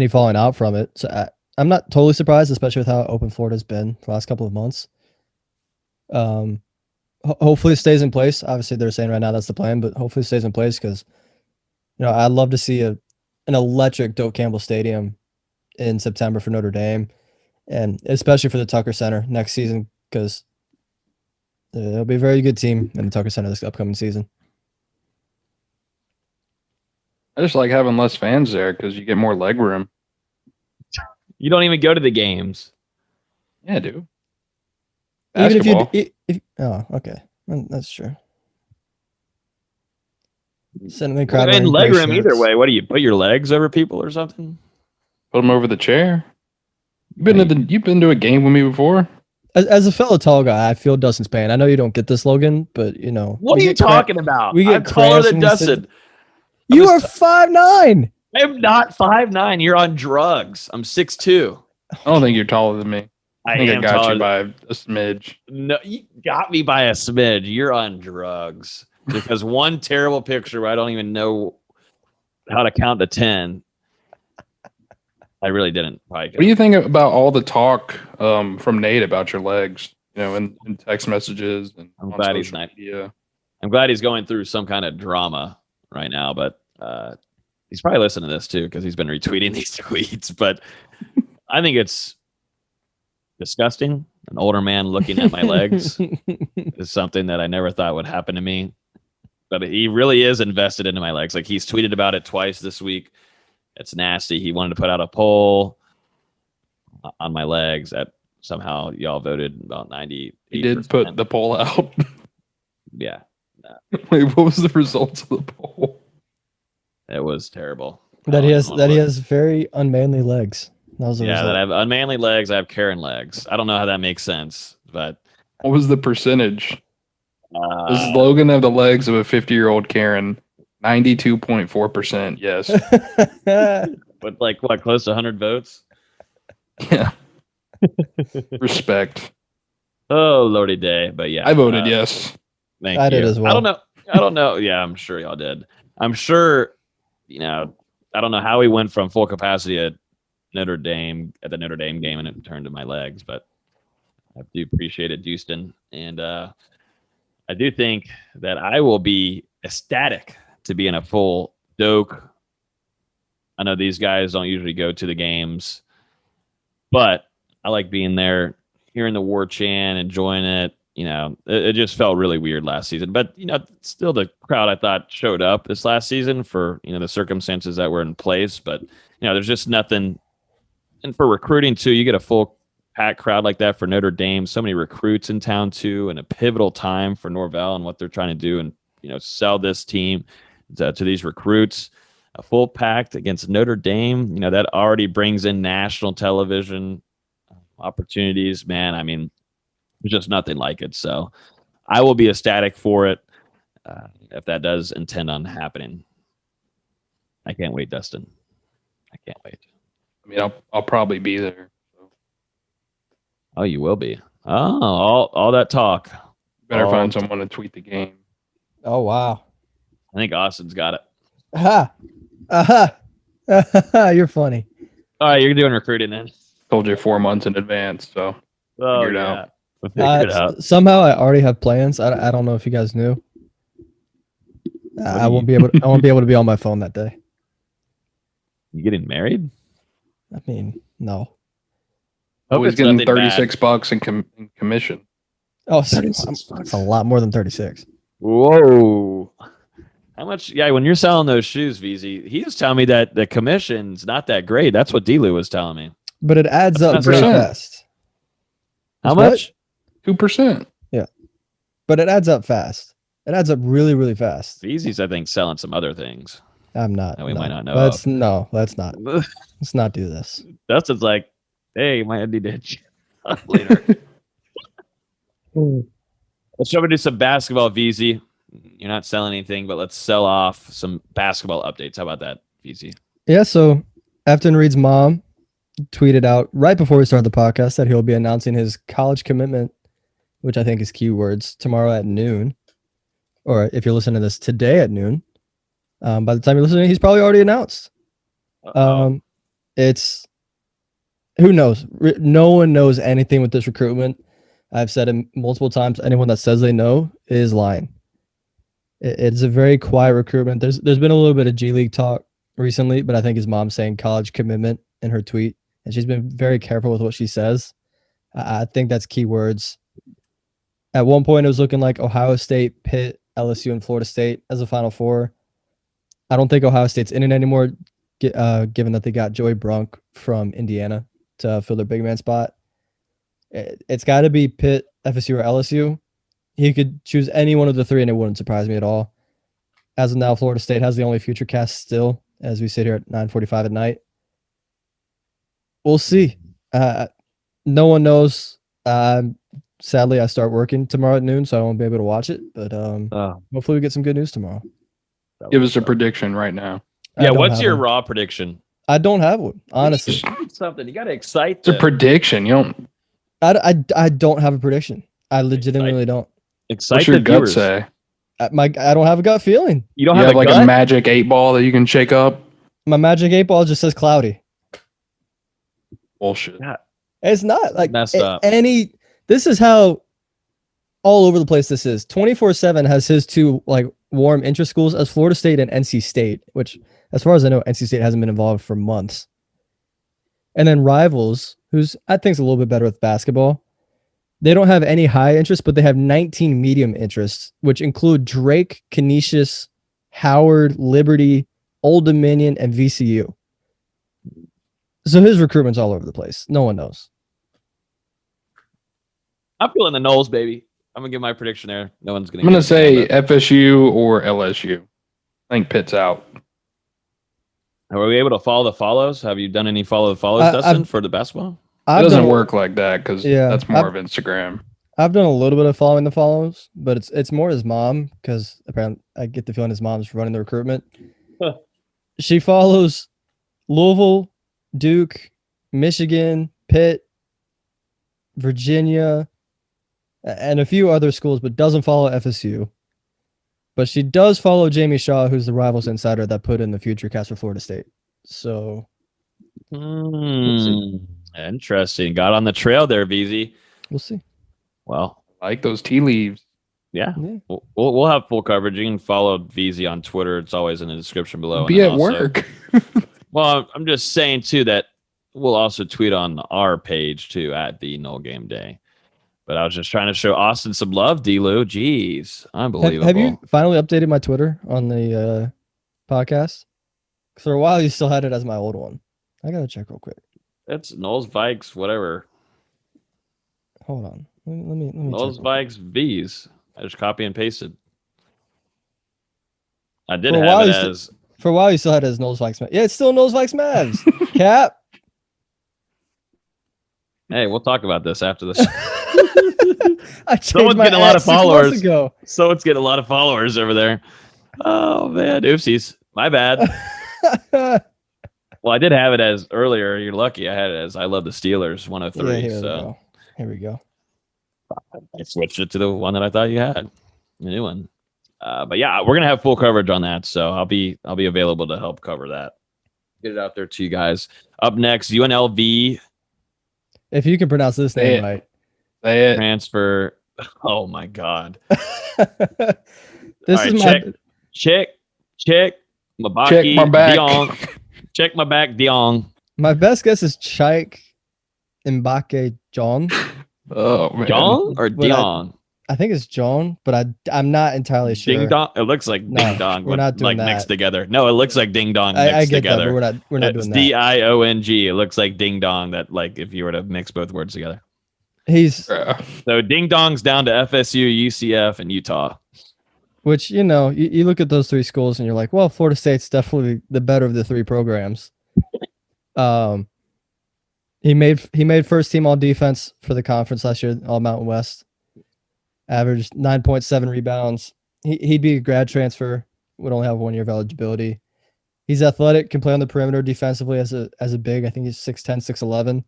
falling out from it. So I'm not totally surprised, especially with how open Florida's been the last couple of months. Hopefully it stays in place. Obviously, they're saying right now that's the plan, but hopefully it stays in place because, I'd love to see an electric Doak Campbell Stadium in September for Notre Dame, and especially for the Tucker Center next season because it'll be a very good team in the Tucker Center this upcoming season. I just like having less fans there because you get more leg room. You don't even go to the games. Yeah, I do. Even Basketball. okay, that's true. Cinnamon Well, crowd in wearing gray legroom either shirts. way. What do you put your legs over people or something? Put them over the chair. You've been to a game with me before. As a fellow tall guy, I feel Dustin's pain. I know you don't get this, Logan, but What are you talking about? we get I'm taller cramps than when we sit- Dustin. You are 5'9". I'm not 5'9". You're on drugs. I'm 6'2". I don't think you're taller than me. I think I am got taller you by a smidge. No, you got me by a smidge. You're on drugs. Because one terrible picture where I don't even know how to count to 10. I really didn't. What do you think about all the talk from Nate about your legs? In text messages and I'm on glad he's social not. media. I'm glad he's going through some kind of drama right now, but he's probably listening to this too because he's been retweeting these tweets. But I think it's disgusting. An older man looking at my legs is something that I never thought would happen to me. But he really is invested into my legs. Like he's tweeted about it twice this week. It's nasty. He wanted to put out a poll on my legs that somehow y'all voted about 98%. He did put the poll out. Yeah. Wait, what was the results of the poll? It was terrible. That he has very unmanly legs. That was the result. That I have unmanly legs. I have Karen legs. I don't know how that makes sense, but what was the percentage? Does Logan have the legs of a 50-year-old Karen? 92.4%. Yes. But like what? Close to 100 votes. Yeah. Respect. Oh lordy day, but yeah, I voted yes. Thank I you. did as well. I don't know. Yeah, I'm sure y'all did. I'm sure. I don't know how he went from full capacity at Notre Dame at the Notre Dame game and it turned to my legs, but I do appreciate it, Dustin, and I do think that I will be ecstatic to be in a full Doak. I know these guys don't usually go to the games, but I like being there, hearing the war chant, enjoying it. It just felt really weird last season, but still the crowd I thought showed up this last season for the circumstances that were in place. But there's just nothing. And for recruiting too, you get a full packed crowd like that for Notre Dame. So many recruits in town too, and a pivotal time for Norvell and what they're trying to do, and sell this team to these recruits. A full packed against Notre Dame, that already brings in national television opportunities. Man, I mean, there's just nothing like it. So I will be ecstatic for it if that does intend on happening. I can't wait, Dustin. I can't wait. I mean, I'll probably be there. So. Oh, you will be. Oh, all that talk. Better find someone to tweet the game. Oh wow! I think Austin's got it. You're funny. All right, you're doing recruiting then. Told you 4 months in advance, so figure it out. Figure it out. Somehow I already have plans. I don't know if you guys knew. I won't be able to be on my phone that day. You getting married? I mean, no. He's getting $36 in commission. Oh, it's a lot more than 36. Whoa. How much? Yeah, when you're selling those shoes, VZ, he was telling me that the commission's not that great. That's what D-Lou was telling me. But it adds up very fast. How much? 2%. Yeah. But it adds up fast. It adds up really, really fast. VZ's, I think, selling some other things. I'm not. That we might not know. Let's not. Let's not do this. Dustin's like, hey, might need to hit you up later. Let's try to do some basketball, VZ. You're not selling anything, but let's sell off some basketball updates. How about that, VZ? Yeah, so Afton Reed's mom tweeted out right before we started the podcast that he'll be announcing his college commitment, which I think is keywords, tomorrow at noon. or if you're listening to this today at noon, by the time you're listening, he's probably already announced. It's who knows? No one knows anything with this recruitment. I've said it multiple times. Anyone that says they know is lying. It's a very quiet recruitment. There's been a little bit of G League talk recently, but I think his mom's saying college commitment in her tweet, and she's been very careful with what she says. I think that's key words. At one point, it was looking like Ohio State, Pitt, LSU, and Florida State as a Final Four. I don't think Ohio State's in it anymore, given that they got Joey Brunk from Indiana to fill their big man spot. It's got to be Pitt, FSU, or LSU. He could choose any one of the three, and it wouldn't surprise me at all. As of now, Florida State has the only future cast still, as we sit here at 9:45 at night. We'll see. No one knows. Sadly, I start working tomorrow at noon, so I won't be able to watch it. But hopefully we get some good news tomorrow. Give us a prediction right now. Yeah, what's your raw prediction? I don't have one, honestly. Something. You got to excite It's a prediction. You don't. I don't have a prediction. I legitimately don't. Excite What's your the gut viewers. say? I don't have a gut feeling. You don't You have, have a like gut? a magic 8-ball that you can shake up? My magic 8-ball just says cloudy. Bullshit. It's not like Messed up. This is how all over the place this is. 24/7 has his two like warm interest schools as Florida State and NC State, which as far as I know, NC State hasn't been involved for months. And then Rivals, who's I think is a little bit better with basketball. They don't have any high interest, but they have 19 medium interests, which include Drake, Canisius, Howard, Liberty, Old Dominion, and VCU. So his recruitment's all over the place. No one knows. I'm feeling the Noles, baby. I'm gonna give my prediction there. No one's gonna. I'm going to say FSU or LSU. I think Pitt's out. Are we able to follow the follows? Have you done any follow the follows, Dustin, for the basketball? It doesn't work like that because that's more of Instagram. I've done a little bit of following the follows, but it's more his mom because apparently I get the feeling his mom's running the recruitment. She follows Louisville, Duke, Michigan, Pitt, Virginia, and a few other schools, but doesn't follow FSU. But she does follow Jamie Shaw, who's the Rivals insider that put in the future cast for Florida State. So, interesting. Got on the trail there, VZ. We'll see. Well, I like those tea leaves. Yeah. We'll have full coverage. You can follow VZ on Twitter. It's always in the description below. Be at work. Well, I'm just saying too that we'll also tweet on our page too at the No Game Day. But I was just trying to show Austin some love, D-Lou. Jeez, unbelievable. Have you finally updated my Twitter on the podcast? For a while, you still had it as my old one. I gotta check real quick. That's Noles Vikes, whatever. Hold on. Let me Noles Vikes V's. I just copy and pasted. I did For a have while, it as. For a while, you still had it as Noles Vikes. Yeah, it's still Noles Vikes Mavs. Cap. Hey, we'll talk about this after this. Someone's getting a lot of followers. Someone's getting a lot of followers over there. Oh man, oopsies. My bad. Well, I did have it as earlier. You're lucky. I had it as I love the Steelers 103. Yeah, here we go. I switched it to the one that I thought you had. The new one. But yeah, we're gonna have full coverage on that. So I'll be available to help cover that. Get it out there to you guys. Up next, UNLV. If you can pronounce this name right. Transfer. Oh my God. This right, is check Mabaki Check my back. Diong. Check my back, Diong. my best guess is Chaik Mbake John. Oh man. Diong or Diong? I think it's John, but I'm not entirely sure. Ding dong. It looks like ding dong. We're not doing like that. mixed together. No, it looks like ding dong mixed I get together. that, but we're not doing that. Diong. It looks like ding dong. That like if you were to mix both words together. So ding dong's down to FSU, UCF, and Utah. Which you look at those three schools and you're like, well, Florida State's definitely the better of the three programs. He made first team all defense for the conference last year, all Mountain West. Averaged 9.7 rebounds. He'd be a grad transfer. Would only have 1 year of eligibility. He's athletic, can play on the perimeter defensively as a big. I think he's 6'10",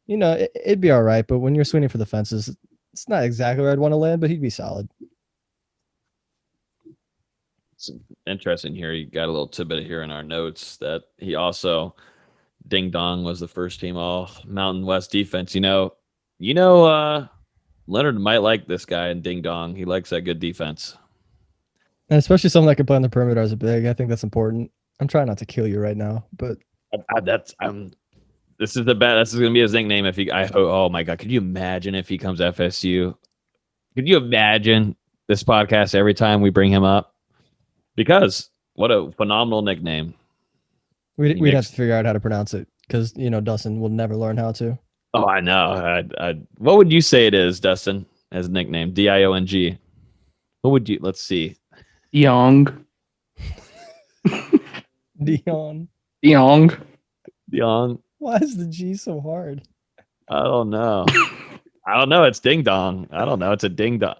6'11". It'd be all right, but when you're swinging for the fences, it's not exactly where I'd want to land, but he'd be solid. It's interesting here. You got a little tidbit here in our notes that he also Ding Dong was the first team all Mountain West defense. Leonard might like this guy in Ding Dong. He likes that good defense. And especially someone that can play on the perimeter as a big. I think that's important. I'm trying not to kill you right now, but This is gonna be his nickname if he. Oh my god! Could you imagine if he comes to FSU? Could you imagine this podcast every time we bring him up? Because what a phenomenal nickname. we'd have to figure out how to pronounce it because Dustin will never learn how to. Oh, I know. What would you say it is, Dustin, as a nickname? Diong. What would you? Let's see. Young. Dion. Diong. Why is the G so hard? I don't know. It's Ding Dong. I don't know. It's a Ding Dong.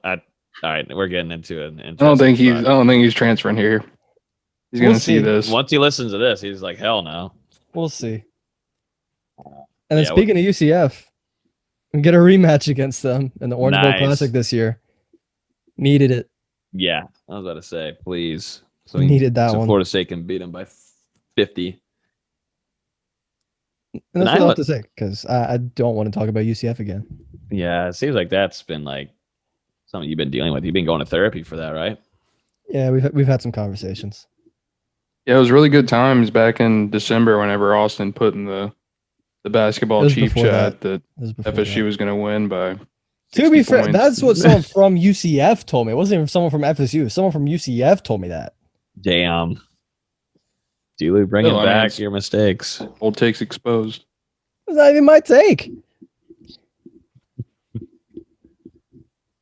All right, we're getting into it. I don't think he's transferring here. He's gonna see this. Once he listens to this, he's like, hell no. We'll see. And then speaking of UCF, we get a rematch against them in the Orange Bowl Classic this year. Needed it. Yeah, I was about to say, please. So needed that one. Florida State can beat them by 50. And that's what I have to say because I don't want to talk about UCF again. Yeah, it seems like that's been like something you've been dealing with. You've been going to therapy for that, right? Yeah, we've had some conversations. Yeah, it was really good times back in December whenever Austin put in the basketball chief chat that FSU was going to win by. To be fair, that's what someone from UCF told me. It wasn't even someone from FSU. Someone from UCF told me that. Damn. Dulu, bringing back your mistakes. Old takes exposed. It's not even my take.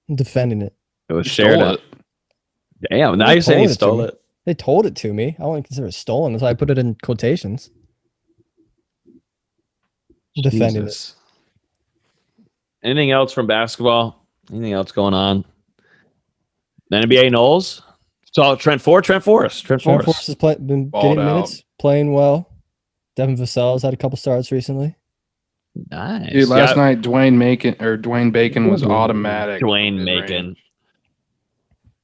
I'm defending it. It was shared. Damn, now you're saying he stole it. They told it to me. I wouldn't consider it stolen. That's why I put it in quotations. I'm defending it. Anything else from basketball? Anything else going on? The NBA Noles? So Trent Forrest has been getting minutes, playing well. Devin Vassell's had a couple starts recently. Nice. Dude, last night Dwayne Bacon was automatic. Dwayne Bacon.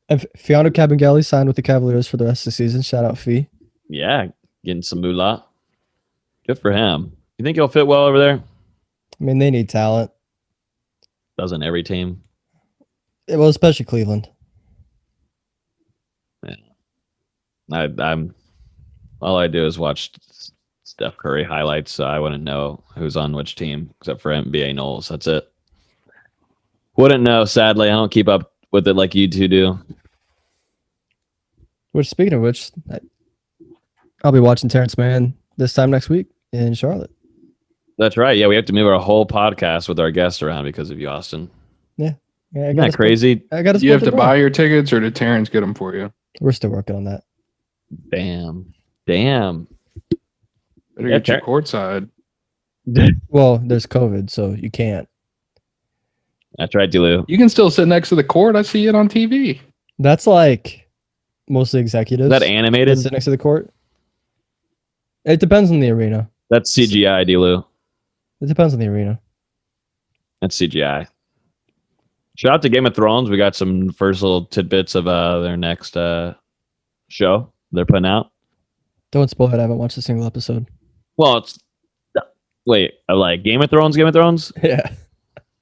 And Fiano Kabengele signed with the Cavaliers for the rest of the season. Shout out Fee. Yeah, getting some moolah. Good for him. You think he'll fit well over there? I mean, they need talent. Doesn't every team? Well, especially Cleveland. Yeah. I'm all I do is watch Steph Curry highlights, so I wouldn't know who's on which team except for NBA Noles. That's it. Wouldn't know, sadly. I don't keep up with it like you two do. Which, speaking of which, I'll be watching Terrence Mann this time next week in Charlotte. That's right. Yeah, we have to move our whole podcast with our guests around because of you, Austin. Yeah. Isn't that crazy? You have to buy your tickets, or did Terrence get them for you? We're still working on that. Damn. Better get your courtside. Well, there's COVID, so you can't. That's right, Delu. You can still sit next to the court. I see it on TV. That's like mostly executives. Is that animated? Sit next to the court. It depends on the arena. That's CGI, Delu. It depends on the arena. That's CGI. Shout out to Game of Thrones. We got some first little tidbits of their next show they're putting out. Don't spoil it. I haven't watched a single episode. Well, like Game of Thrones? Yeah.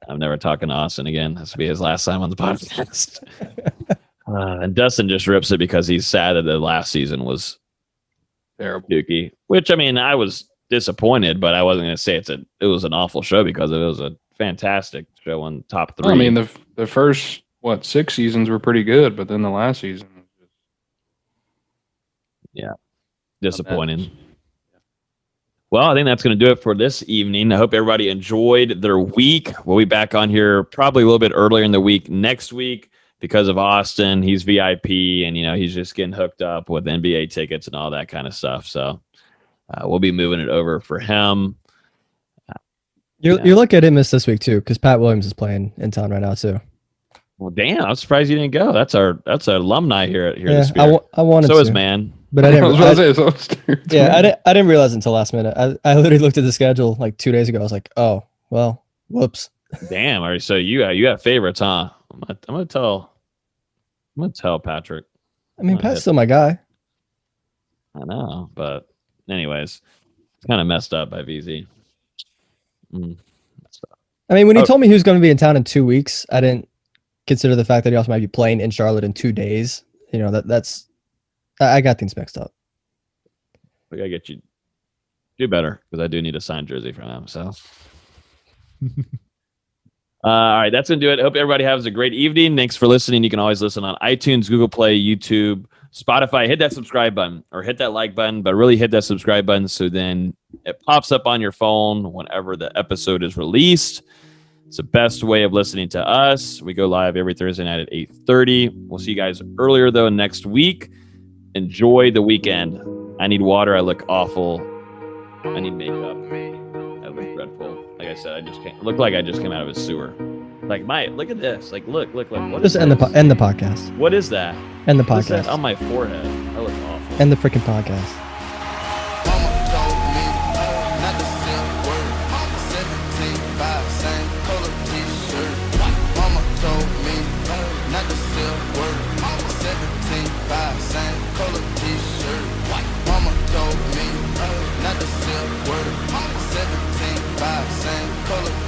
I'm never talking to Austin again. This will be his last time on the podcast. And Dustin just rips it because he's sad that the last season was terrible. Dookie. Which, I mean, I was disappointed, but I wasn't going to say it was an awful show because it was a fantastic show on top 3. I mean, the first 6 seasons were pretty good, but then the last season was just disappointing. Well, I think that's going to do it for this evening. I hope everybody enjoyed their week. We'll be back on here probably a little bit earlier in the week next week because of Austin. He's VIP, and he's just getting hooked up with NBA tickets and all that kind of stuff. So we'll be moving it over for him. You're lucky I didn't miss this week too, because Pat Williams is playing in town right now too. Well, damn! I'm surprised you didn't go. That's our alumni here at Yeah, Spear. I wanted so to. is man. But I didn't. I didn't realize until last minute. I literally looked at the schedule like 2 days ago. I was like, oh well, whoops. Damn. All right, so you have favorites, huh? I'm gonna tell Patrick. I mean, Pat's still my guy. I know, but anyways, it's kind of messed up by VZ. I mean, when he told me he was going to be in town in 2 weeks, I didn't consider the fact that he also might be playing in Charlotte in 2 days. You know, that's I got things mixed up. We gotta get you do better because I do need a signed jersey from him. So, all right, that's gonna do it. Hope everybody has a great evening. Thanks for listening. You can always listen on iTunes, Google Play, YouTube, Spotify. Hit that subscribe button or hit that like button, but really hit that subscribe button so then it pops up on your phone whenever the episode is released. It's the best way of listening to us. We go live every Thursday night at 8:30. We'll see you guys earlier, though, next week. Enjoy the weekend. I need water. I look awful. I need makeup. I look dreadful. Like I said, I just can't. Look like I just came out of a sewer. Like, look at this. Like, look. What Just is end the this? end the podcast. What is that? End the What is that podcast. on my forehead? I look awful. End the freaking podcast. Not the silk word, 17.5, same color